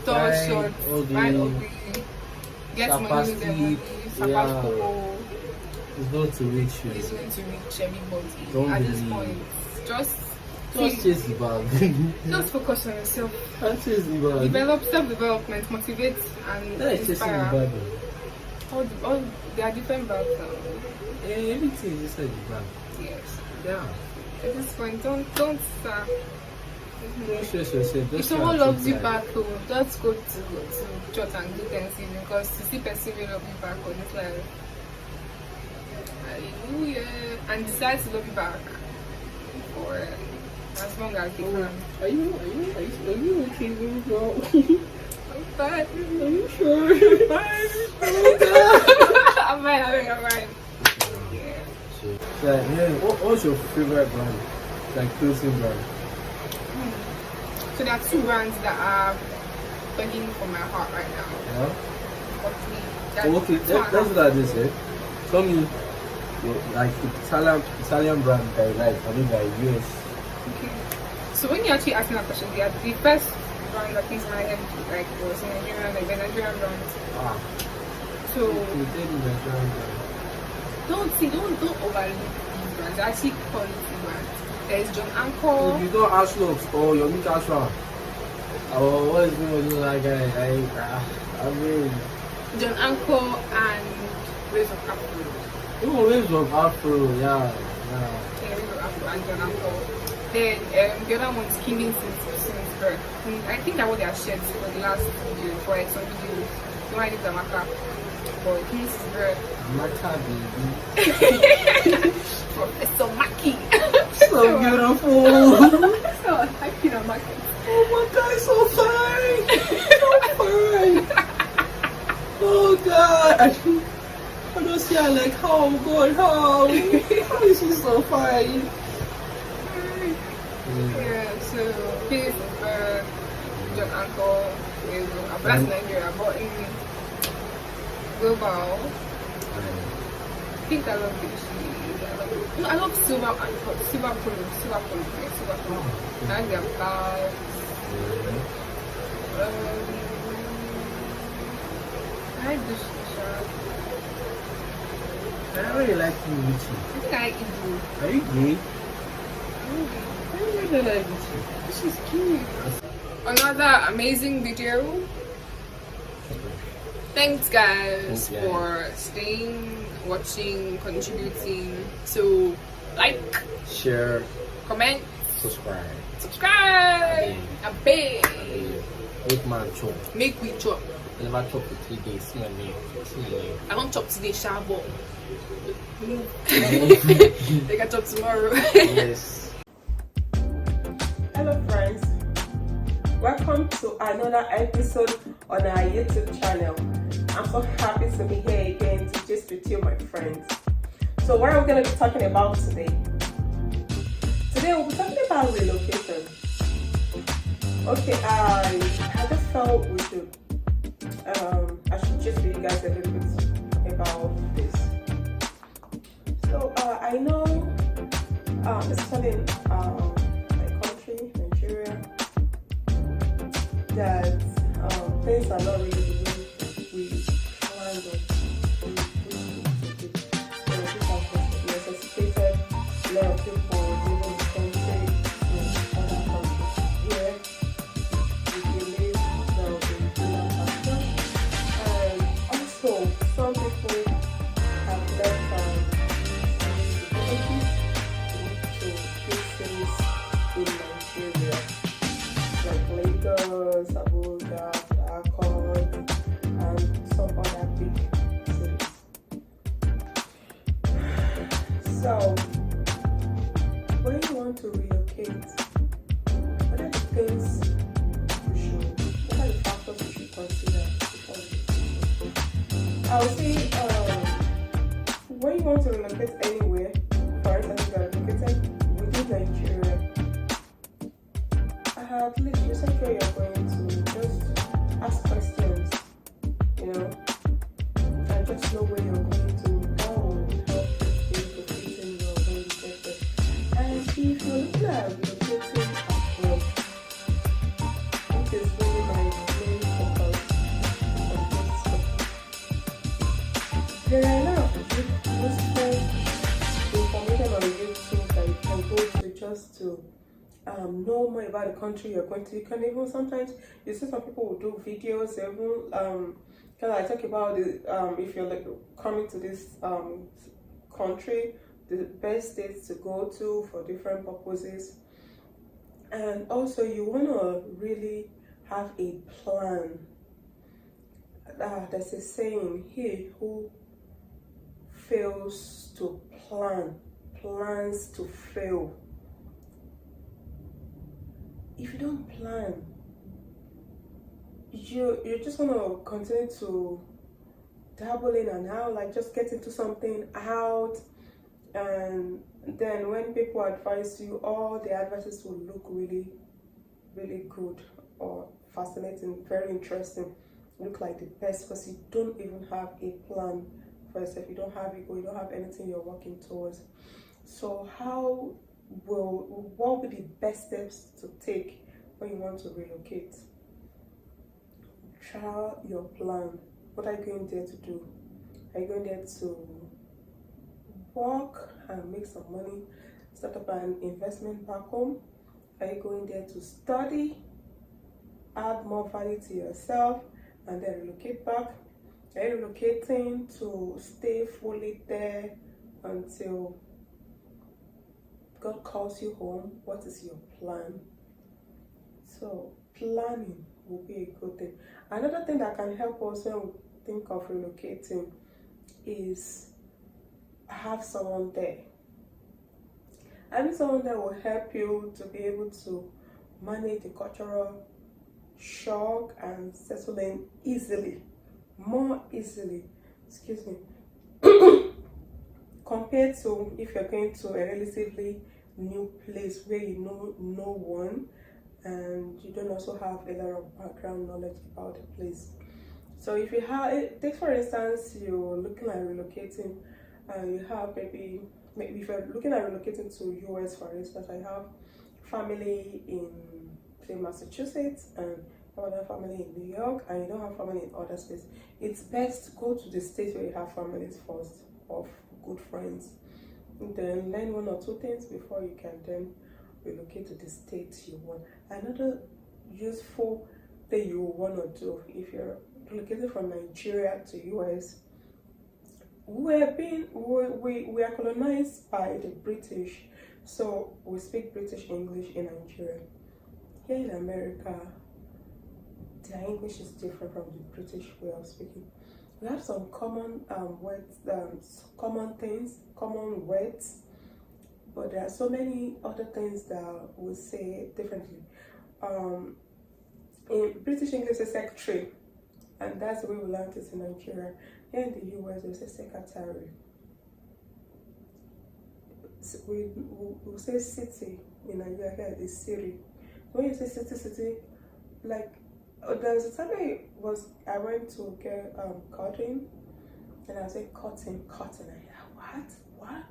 Speaker 1: tall, short, fine, ugly, get money, lose their money, Sapasto.
Speaker 3: It's going to reach you.
Speaker 1: It's going to reach everybody.
Speaker 3: Don't
Speaker 1: at
Speaker 3: believe.
Speaker 1: This point. Just
Speaker 3: chase the bag.
Speaker 1: Just focus on yourself.
Speaker 3: Don't chase the bag.
Speaker 1: Develop self-development, motivate and
Speaker 3: That is chasing the
Speaker 1: inspire.
Speaker 3: bag.
Speaker 1: all there are different bags now.
Speaker 3: Yeah, everything is inside the bag.
Speaker 1: Yes.
Speaker 3: Yeah.
Speaker 1: At this point, don't
Speaker 3: Don't stress yourself.
Speaker 1: if
Speaker 3: Just
Speaker 1: someone
Speaker 3: try and
Speaker 1: loves
Speaker 3: take
Speaker 1: you
Speaker 3: life.
Speaker 1: back home, just go to church and do Thanksgiving, because to see person will love you back home, it's like hallelujah, and decide to love you back for as long as they can.
Speaker 3: Are you okay, baby girl?
Speaker 1: I'm fine.
Speaker 3: Are you sure? Oh God.
Speaker 1: I'm fine. Yeah.
Speaker 3: So, yeah, what's your favorite brand? Like clothing brand?
Speaker 1: So there are two brands that are begging for my heart right now.
Speaker 3: Yeah.
Speaker 1: But me,
Speaker 3: Oh, okay, that's what I just said. Tell me, like Italian brand that you like. I mean, like US.
Speaker 1: Okay. So when you actually asking that question, the first brand that came to my head like was Nigerian, like the Nigerian brand.
Speaker 3: Ah.
Speaker 1: So
Speaker 3: You did Nigerian brand.
Speaker 1: don't overlook these brands. They're actually quality brands. There's John
Speaker 3: If
Speaker 1: Anchor.
Speaker 3: you don't ask looks or your meet Ashra. Oh, what is going on that guy? I mean,
Speaker 1: John Anchor and Waves of Afro.
Speaker 3: even waves of Afro, yeah.
Speaker 1: Yeah, Waves of Afro and John Anchor. Then the other one's Killing since birth. I think I wore their shirts for the last video, for like some videos. No, I did the Maka. But Killing since birth.
Speaker 3: Maka baby.
Speaker 1: Professor Maki.
Speaker 3: So beautiful.
Speaker 1: So Maki na Maki.
Speaker 3: Oh my God, so fine. So fine. Oh God. I just see her like, how God, how is she so fine?
Speaker 1: Yeah, so Killing since birth, John Anchor, that's Nigeria, but in global, I think I love this. No, I love silver polo. I like their bags. I like this shirt.
Speaker 3: I really like you, Richie.
Speaker 1: I think I like it blue.
Speaker 3: Are you gay? I really like Richie.
Speaker 1: This is cute. Another amazing video. Thanks guys for staying, watching, contributing. So like,
Speaker 3: Share,
Speaker 1: comment,
Speaker 3: subscribe.
Speaker 1: a big.
Speaker 3: Make man chop.
Speaker 1: Make we chop.
Speaker 3: I never chop for 3 days. See my name.
Speaker 1: I don't chop today, Shabo. They can chop tomorrow.
Speaker 3: Yes.
Speaker 4: Hello friends, welcome to another episode on our YouTube channel. I'm so happy to be here again to just with you, my friends. So what are we going to be talking about today? Today we'll be talking about relocation. Okay, I just felt we should I should just tell you guys a little bit about this. So I know especially in my country, Nigeria, that things are not really the way we planned or we have necessitated a lot of people leaving the country to other countries. Here, we believe there will be human factor, and also some people have left to big cities in Nigeria, like Lagos, Abuja, Akon, and some other big cities. So, when you want to relocate, what are the things what are the factors you should consider before relocating? I would say, when you want to relocate anywhere, for instance, you are located within Nigeria, at least research where you're going to, just ask questions, and just know where you're going to go, help you be able to fit in your going to get there. And if you're looking at relocating abroad, which is really my main focus on this topic, there are a lot of useful information on YouTube that you can go to just to know more about the country you're going to. You can even sometimes you see some people who do videos, they even kind of like talk about the if you're like coming to this country, the best states to go to for different purposes. And also you want to really have a plan. There's a saying, he who fails to plan plans to fail. If you don't plan, you're just gonna continue to dabble in and out, like just get into something out, and then when people advise you, all the advices will look really, really good or fascinating, very interesting, look like the best, because you don't even have a plan for yourself. You don't have a goal, you don't have anything you're working towards. So what would be the best steps to take when you want to relocate? Try your plan. What are you going there to do? Are you going there to work and make some money, start up an investment back home? Are you going there to study, add more value to yourself, and then relocate back? Are you relocating to stay fully there until God calls you home? What is your plan? So planning will be a good thing. Another thing that can help us when we think of relocating is have someone there. Having someone there will help you to be able to manage the cultural shock and settle in easily, more easily, excuse me, compared to if you're going to a relatively new place where you know no one and you don't also have a lot of background knowledge about the place. So if you have, take for instance, you're looking at relocating and you have maybe if you're looking at relocating to US, for instance, I have family in say Massachusetts and other family in New York, and you don't have family in other states, it's best to go to the state where you have families first, of good friends, and then learn one or two things before you can then relocate to the state you want. Another useful thing you want to do if you're relocating from Nigeria to US, we are colonized by the British, so we speak British English in Nigeria. Here in America, their English is different from the British way of speaking. We have some common words, common things, common words, but there are so many other things that we say differently. In British English, they say secretary, and that's the way we learned it in Nigeria. Here in the US, they say secretary. We say city in Nigeria. Here is city. When you say city, like there was a time I went to get cotton, and I said cotton. I what?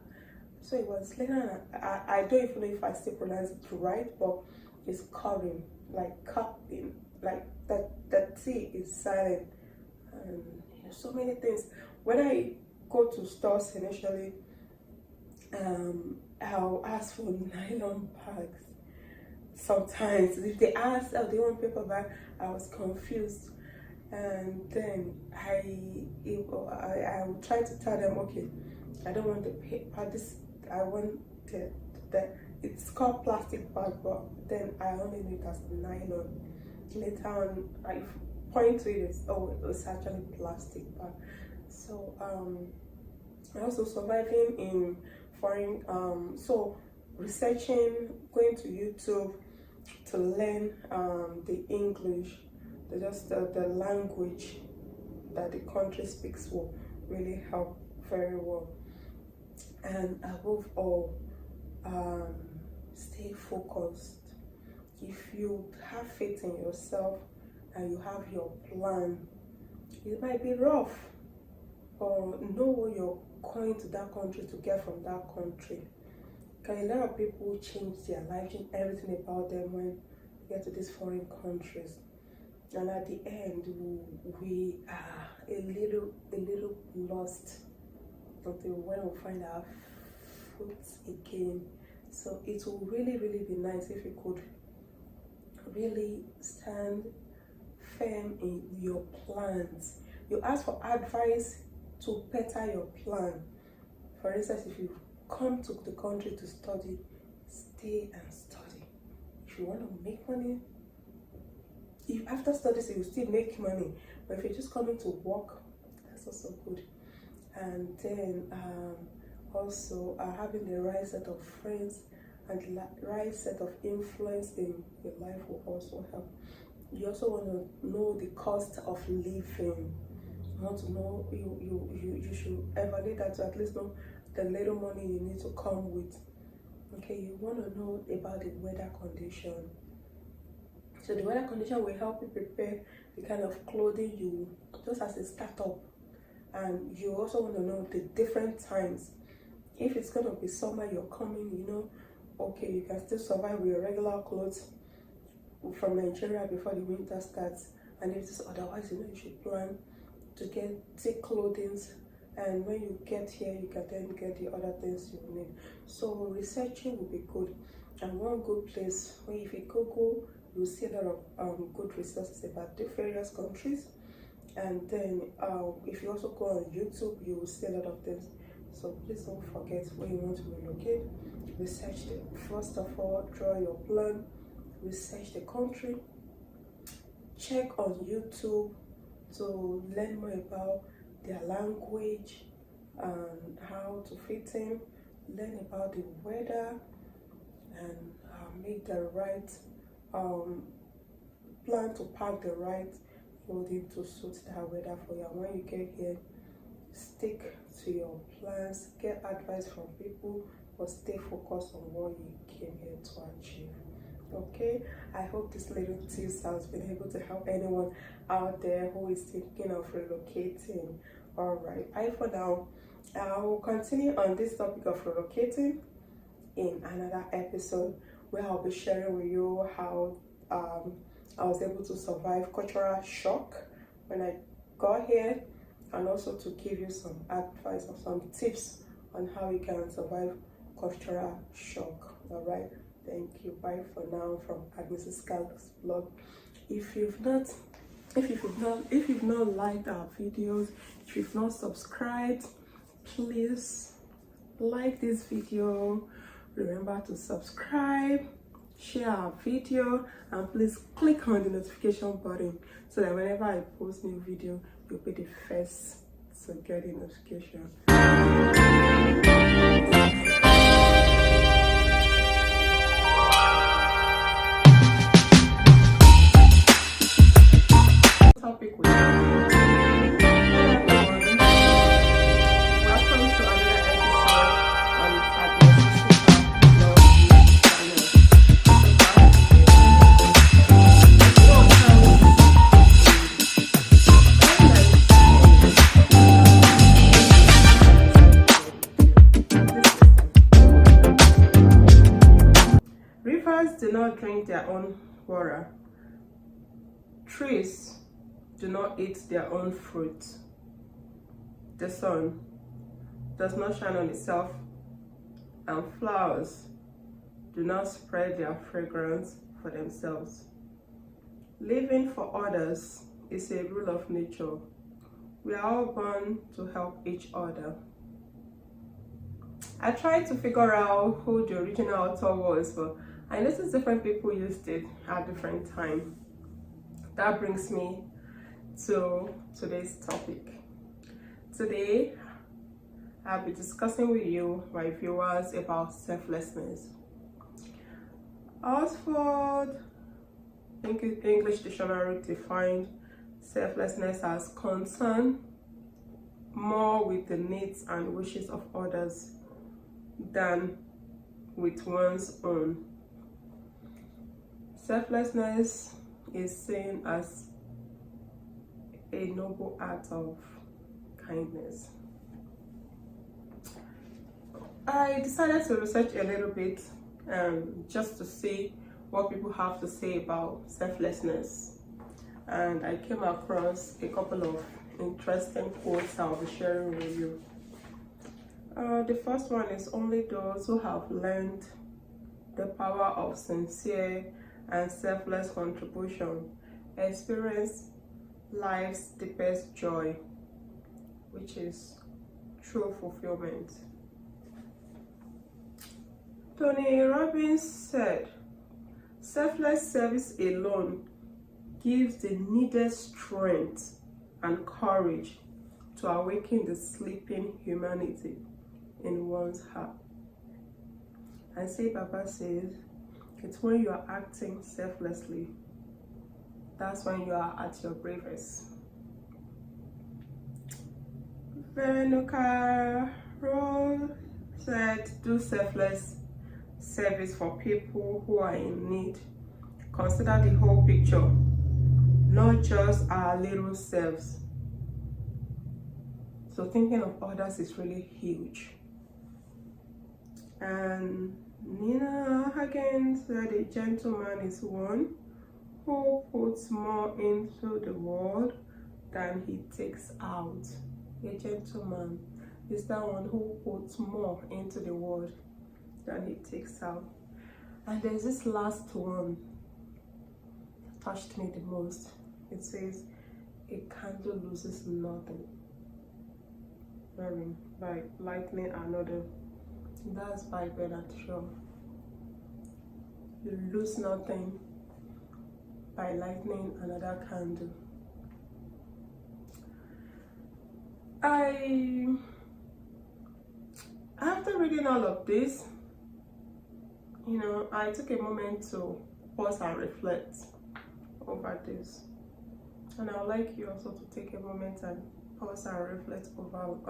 Speaker 4: So it was later. I don't even know if I still pronounce it right, but it's cotton, like cupping, like that T is silent, and so many things. When I go to stores initially, I'll ask for nylon bags. Sometimes if they ask, oh, they want paper bag, I was confused, and then I would try to tell them, okay, I don't want the paper. I want the it's called plastic bag, but then I only knew it as nylon. Later on, I point to it as, oh, it was actually plastic bag. So I also surviving in foreign, so researching, going to YouTube to learn the English, the language that the country speaks will really help very well. And above all, stay focused. If you have faith in yourself and you have your plan, it might be rough, or know what you're going to that country to get from that country. Because a lot of people change their life, change everything about them when they get to these foreign countries, and at the end we are a little lost until when we find our foot again So it will really be nice if you could really stand firm in your plans. You ask for advice to better your plan. For instance, if you come to the country to study, stay and study. If you want to make money, if after studies you still make money, but if you're just coming to work, that's also good. And then also having the right set of friends and the right set of influence in your life will also help. You also want to know the cost of living. You want to know, you should evaluate that to at least know the little money you need to come with. Okay, you want to know about the weather condition. So the weather condition will help you prepare the kind of clothing you, just as a startup. And you also want to know the different times. If it's going to be summer, you're coming, you know, okay, you can still survive with your regular clothes from Nigeria before the winter starts. And if it's otherwise, you know, you should plan to get thick clothing, and when you get here you can then get the other things you need. So researching will be good, and one good place where if you Google, you'll see a lot of good resources about the various countries. And then if you also go on YouTube, you will see a lot of things. So please don't forget, when you want to relocate, research it. First of all, draw your plan, research the country, check on YouTube to learn more about their language and how to fit in, learn about the weather, and make the right plan to pack the right clothing to suit that weather for you. And when you get here, stick to your plans, get advice from people, but stay focused on what you came here to achieve. Okay, I hope this little tips has been able to help anyone out there who is thinking of relocating. All right, bye for now. I will continue on this topic of relocating in another episode, where I'll be sharing with you how I was able to survive cultural shock when I got here, and also to give you some advice or some tips on how you can survive cultural shock. All right, thank you. Bye for now from agnesisika's blog. If you've not liked our videos, if you've not subscribed, please like this video. Remember to subscribe, share our video, and please click on the notification button so that whenever I post new video, you'll be the first to get the notification. Topic with welcome to another episode on Rivers do not drink their own water. Trees do not eat their own fruit. The sun does not shine on itself, and flowers do not spread their fragrance for themselves. Living for others is a rule of nature. We are all born to help each other. I tried to figure out who the original author was, but I noticed different people used it at different times. That brings me to today's topic. Today, I'll be discussing with you, my viewers, about selflessness. Oxford English Dictionary defined selflessness as concern more with the needs and wishes of others than with one's own. Selflessness is seen as a noble act of kindness. I decided to research a little bit just to see what people have to say about selflessness, and I came across a couple of interesting quotes I'll be sharing with you. The first one is, only those who have learned the power of sincere and selfless contribution, experience life's deepest joy, which is true fulfillment. Tony Robbins said, selfless service alone gives the needed strength and courage to awaken the sleeping humanity in one's heart. And Sai Baba says, it's when you are acting selflessly, that's when you are at your bravest. Veronica Rose said, do selfless service for people who are in need. Consider the whole picture, not just our little selves. So thinking of others is really huge. And Nina Hagen said, a gentleman is one who puts more into the world than he takes out. A gentleman is that one who puts more into the world than he takes out. And there's this last one that touched me the most. It says, a candle loses nothing by lighting another. That's by Bernard Shaw. You lose nothing by lighting another candle. After reading all of this, I took a moment to pause and reflect over this. And I would like you also to take a moment and pause and reflect over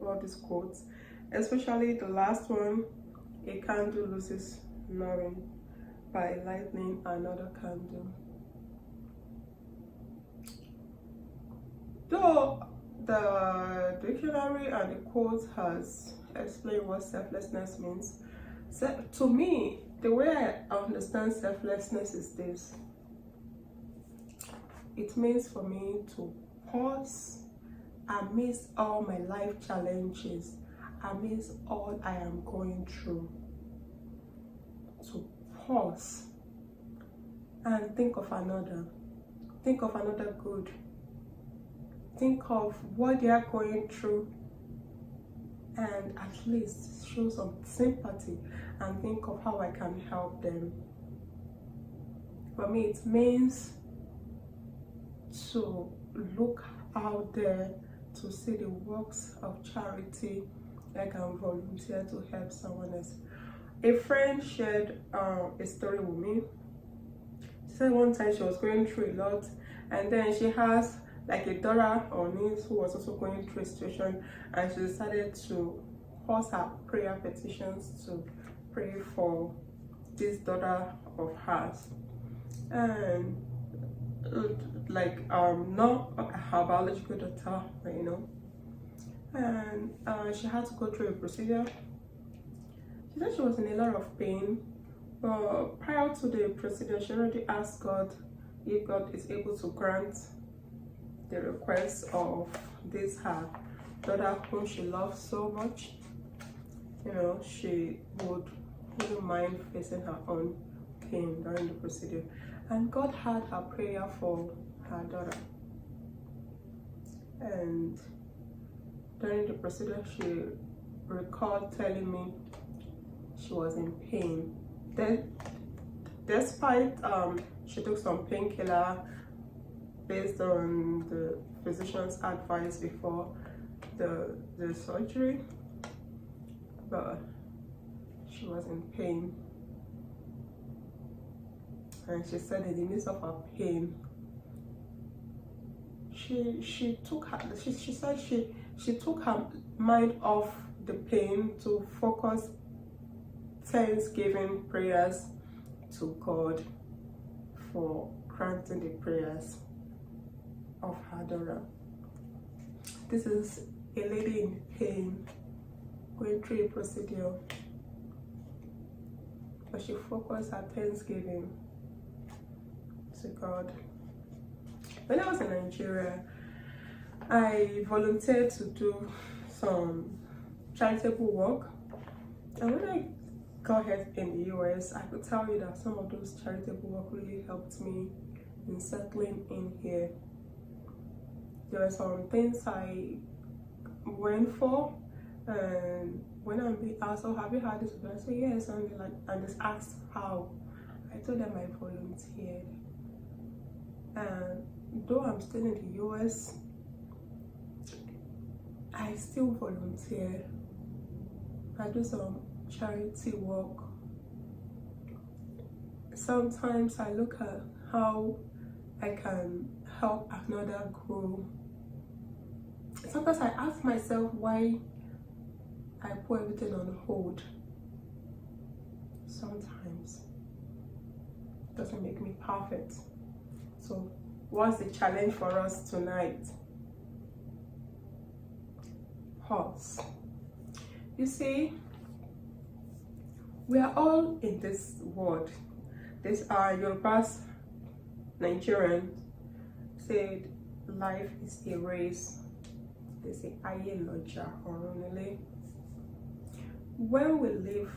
Speaker 4: all these quotes, especially the last one, a candle loses nothing by lighting another candle. Though the dictionary and the quote has explained what selflessness means, to me, the way I understand selflessness is this. It means for me to pause amidst all my life challenges, amidst all I am going through, to pause and think of another good, think of what they are going through, and at least show some sympathy and think of how I can help them. For me, it means to look out there to see the works of charity I can volunteer to help someone else. A friend shared a story with me. She said one time she was going through a lot, and then she has like a daughter or niece who was also going through a situation, and she decided to pause her prayer petitions to pray for this daughter of hers. And not her biological daughter, and she had to go through a procedure. She said she was in a lot of pain, but prior to the procedure, she already asked God if God is able to grant the request of this her daughter whom she loves so much. She wouldn't mind facing her own pain during the procedure. And God heard her prayer for her daughter. And during the procedure, she recalled telling me she was in pain. Then, despite she took some painkiller based on the physician's advice before the surgery, but she was in pain. And she said in the midst of her pain, she took her mind off the pain to focus thanksgiving prayers to God for granting the prayers of her daughter. This is a lady in pain going through a procedure, but she focused her thanksgiving to God. When I was in Nigeria, I volunteered to do some charitable work, and when I got here in the US, I could tell you that some of those charitable work really helped me in settling in here. There were some things I went for, and when I'm being asked, "Oh, have you had this?" I say yes, and they just asked how. I told them I volunteered, and though I'm still in the US, I still volunteer. I do some charity work. Sometimes I look at how I can help another grow. Sometimes I ask myself why I put everything on hold. Sometimes it doesn't make me perfect. So what's the challenge for us tonight? Pause. You see, we are all in this world. These are Yorubas, Nigerians said life is a race. They say aye loja oronile. When we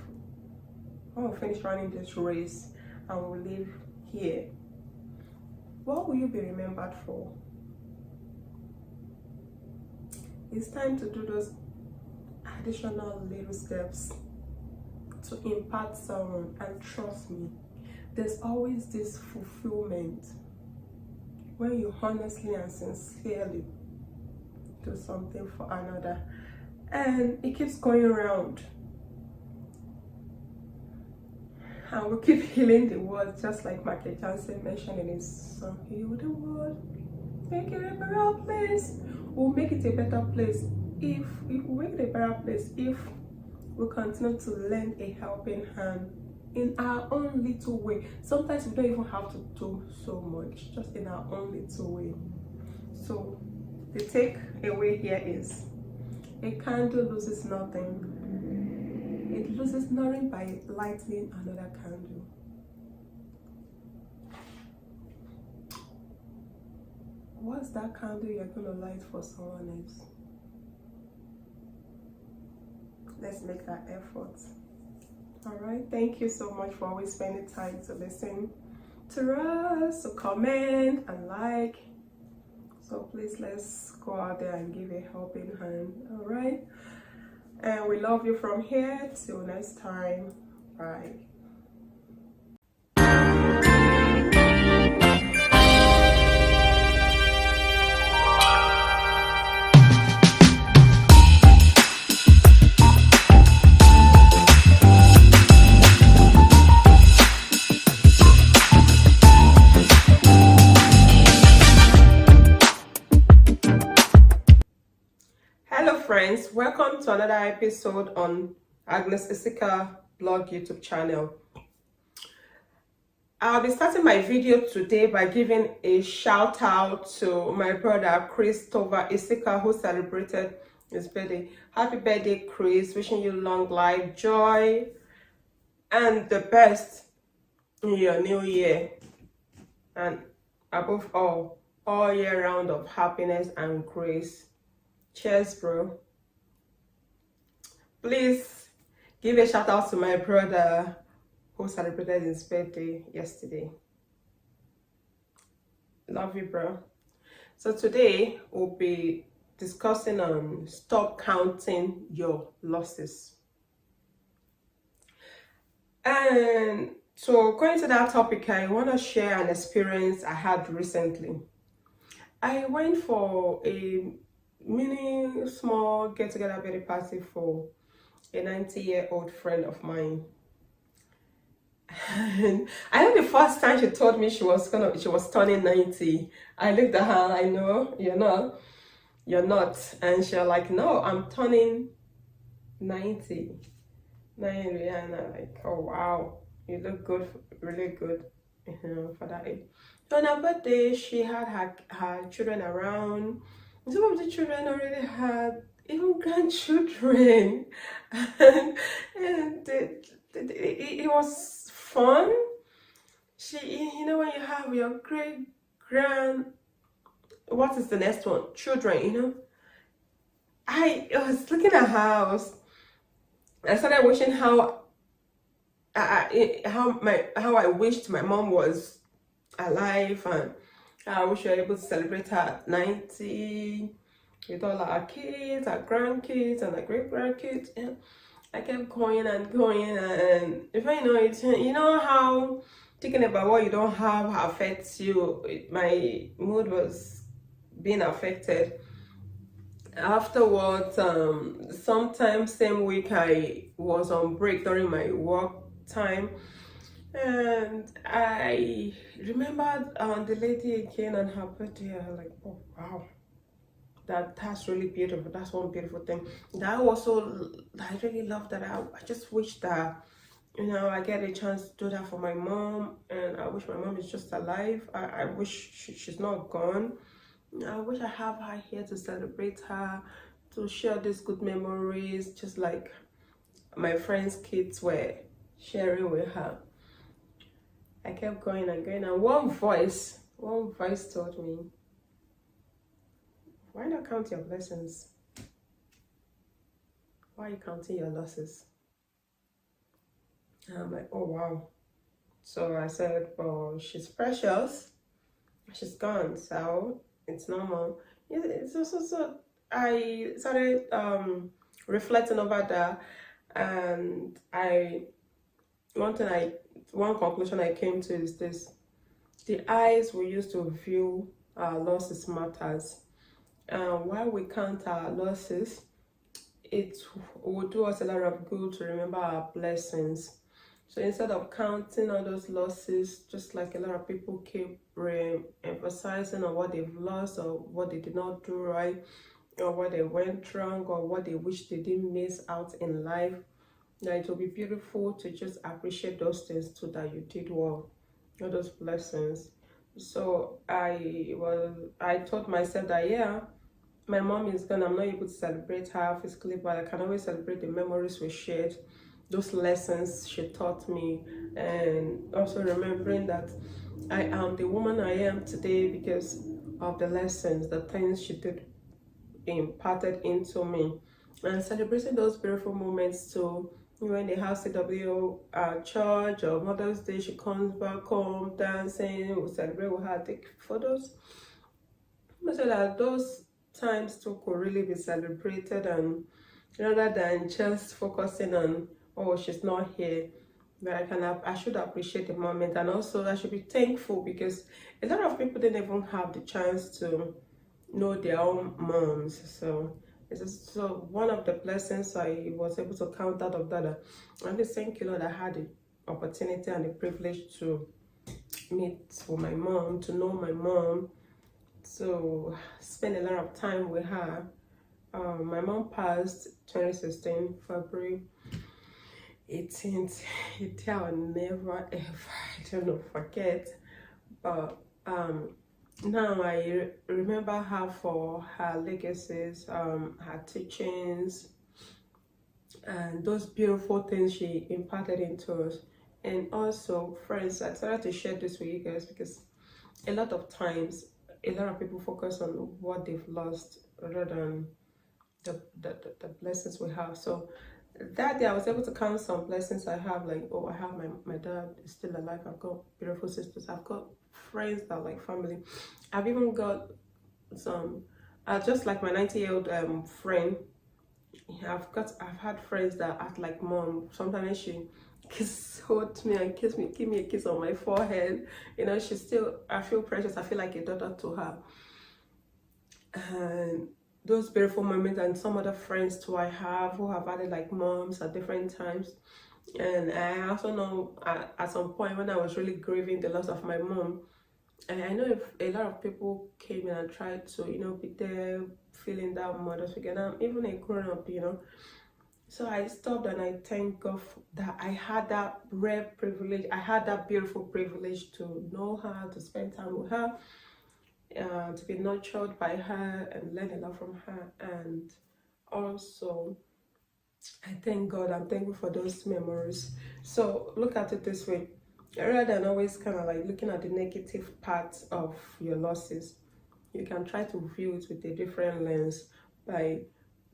Speaker 4: finish running this race and we live here, what will you be remembered for? It's time to do those additional little steps to impact someone, and trust me, there's always this fulfillment when you honestly and sincerely do something for another, and it keeps going around, and we keep healing the world, just like Michael Johnson mentioned in his song, "Heal the world, make it a better place." We'll make it a better place if we make it a better place if we continue to lend a helping hand in our own little way. Sometimes we don't even have to do so much, just in our own little way. So the takeaway here is a candle loses nothing. It loses nothing by lighting another candle. What's that candle you're going to light for someone else? Let's make that effort. All right, thank you so much for always spending time to listen to us, to comment and like. So please, let's go out there and give a helping hand. All right, and we love you from here till next time. Bye. Hello friends, welcome to another episode on agnesisika blog YouTube channel. I'll be starting my video today by giving a shout out to my brother Christopher Isika, who celebrated his birthday. Happy birthday, Chris. Wishing you long life, joy, and the best in your new year, and above all year round of happiness and grace. Cheers, bro. Please give a shout out to my brother who celebrated his birthday yesterday. Love you, bro. So today we'll be discussing on stop counting your losses. And so going to that topic, I want to share an experience I had recently. I went for a small get-together birthday party for a 90-year-old friend of mine. And I know the first time she told me she was turning 90, I looked at her, I know you're not, and she was like, "No, I'm turning 90." And I'm like, "Oh wow, you look good, really good, for that age." So on her birthday, she had her children around. Some of the children already had even grandchildren, and it was fun. When you have your what is the next one? Children, I was looking at her. I started wishing how how I wished my mom was alive, and I wish we were able to celebrate her at 90 with all our kids, our grandkids, and our great grandkids. And I kept going and going, and if I know it, you know how thinking about what you don't have affects you. My mood was being affected. Afterwards, sometime same week I was on break during my work time, and I remembered the lady again and her birthday. I was like, oh wow, that's really beautiful. That's one beautiful thing. That also, I really love that. I just wish that, you know, I get a chance to do that for my mom, and I wish my mom is just alive. I wish she's not gone. I wish I have her here to celebrate her, to share these good memories, just like my friends' kids were sharing with her. I kept going and going, and one voice told me, why not count your blessings? Why are you counting your losses? And I'm like, oh wow. So I said, well, she's precious, she's gone, so it's normal. Yeah, it's also, so I started reflecting over that, and one conclusion I came to is this: the eyes we use to view our losses matters. While we count our losses, it will do us a lot of good to remember our blessings. So instead of counting all those losses, just like a lot of people keep emphasizing on what they've lost, or what they did not do right, or what they went wrong, or what they wish they didn't miss out in life, now it will be beautiful to just appreciate those things too that you did well, all those blessings. So I told myself that, yeah, my mom is gone. I'm not able to celebrate her physically, but I can always celebrate the memories we shared, those lessons she taught me, and also remembering that I am the woman I am today because of the lessons, the things she did imparted into me, and celebrating those beautiful moments too. When they have CW church or Mother's Day, she comes back home dancing, we celebrate with her, take photos. So that those times too could really be celebrated, and rather than just focusing on, oh, she's not here, but I should appreciate the moment, and also I should be thankful because a lot of people didn't even have the chance to know their own moms. So it's just, so one of the blessings I was able to count out of that. And just thank you, Lord, I had the opportunity and the privilege to meet with my mom, to know my mom, to spend a lot of time with her. My mom passed 2016 February 18th. It I'll never ever, I don't know, forget. But now I remember her for her legacies, her teachings, and those beautiful things she imparted into us. And also, friends, I decided to share this with you guys because a lot of times a lot of people focus on what they've lost rather than the blessings we have. So that day I was able to count some blessings I have, like, oh, I have my dad is still alive, I've got beautiful sisters, I've got friends that are like family, I've even got some just like my 90-year-old friend. I've had friends that act like mom. Sometimes she hold me and kiss me, give me a kiss on my forehead. You know, I feel precious, I feel like a daughter to her. And those beautiful moments, and some other friends too I have who have added like moms at different times. And I also know at some point when I was really grieving the loss of my mom, and I know if a lot of people came in and tried to, you know, be there, feeling that mother's figure. And I'm even a grown up, you know. So I stopped and I thank God that I had that rare privilege. I had that beautiful privilege to know her, to spend time with her, to be nurtured by her and learn a lot from her. And also, I thank God, I'm thankful for those memories. So look at it this way: rather than always kind of like looking at the negative parts of your losses, you can try to view it with a different lens by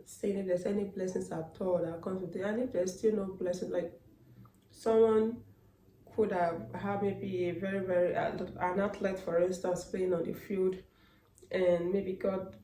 Speaker 4: saying if there's any blessings at all that comes with it, and if there's still no blessing, like Someone could have had maybe a very an athlete, for instance, playing on the field, and maybe got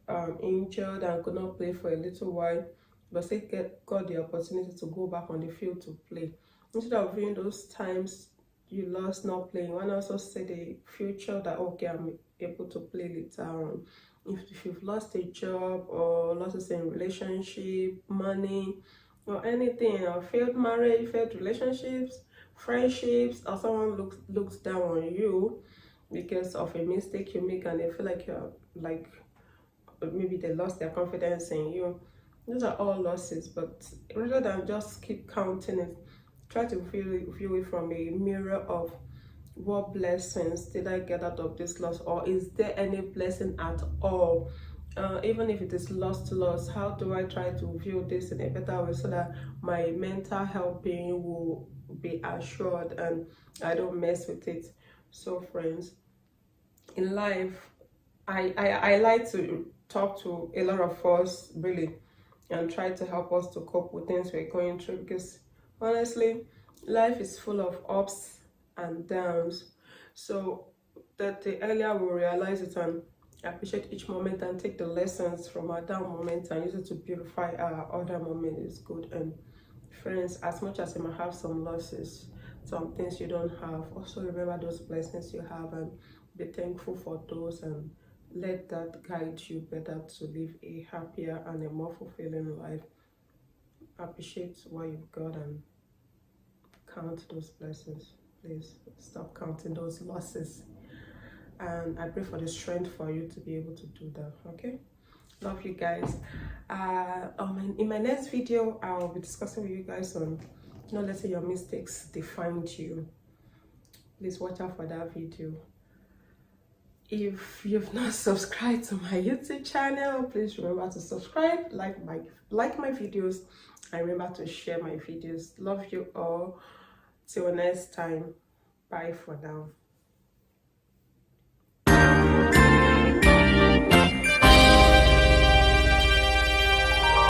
Speaker 4: injured and could not play for a little while, but still got the opportunity to go back on the field to play. Instead of viewing those times you lost not playing, one also say the future that okay, I'm able to play later on. If you've lost a job or losses in relationship, money, or anything, or failed marriage, failed relationships, friendships, or someone looks down on you because of a mistake you make and they feel like you're like, maybe they lost their confidence in you. Those are all losses, but rather than just keep counting it, try to view it from a mirror of what blessings did I get out of this loss, or is there any blessing at all? Even if it is lost, how do I try to view this in a better way so that my mental health being will be assured and I don't mess with it? So friends, in life, I like to talk to a lot of us really and try to help us to cope with things we're going through, because honestly, life is full of ups and downs. So that the earlier we realize it and appreciate each moment and take the lessons from our down moments and use it to beautify our other moment is good. And friends, as much as you might have some losses, some things you don't have, also remember those blessings you have and be thankful for those, and let that guide you better to live a happier and a more fulfilling life. Appreciate what you've got and count those blessings. Please stop counting those losses, and I pray for the strength for you to be able to do that. Okay, love you guys. In my next video I'll be discussing with you guys on not letting your mistakes define you. Please watch out for that video. If you've not subscribed to my YouTube channel, please remember to subscribe, like my videos, and remember to share my videos. Love you all. Till next time. Bye for now.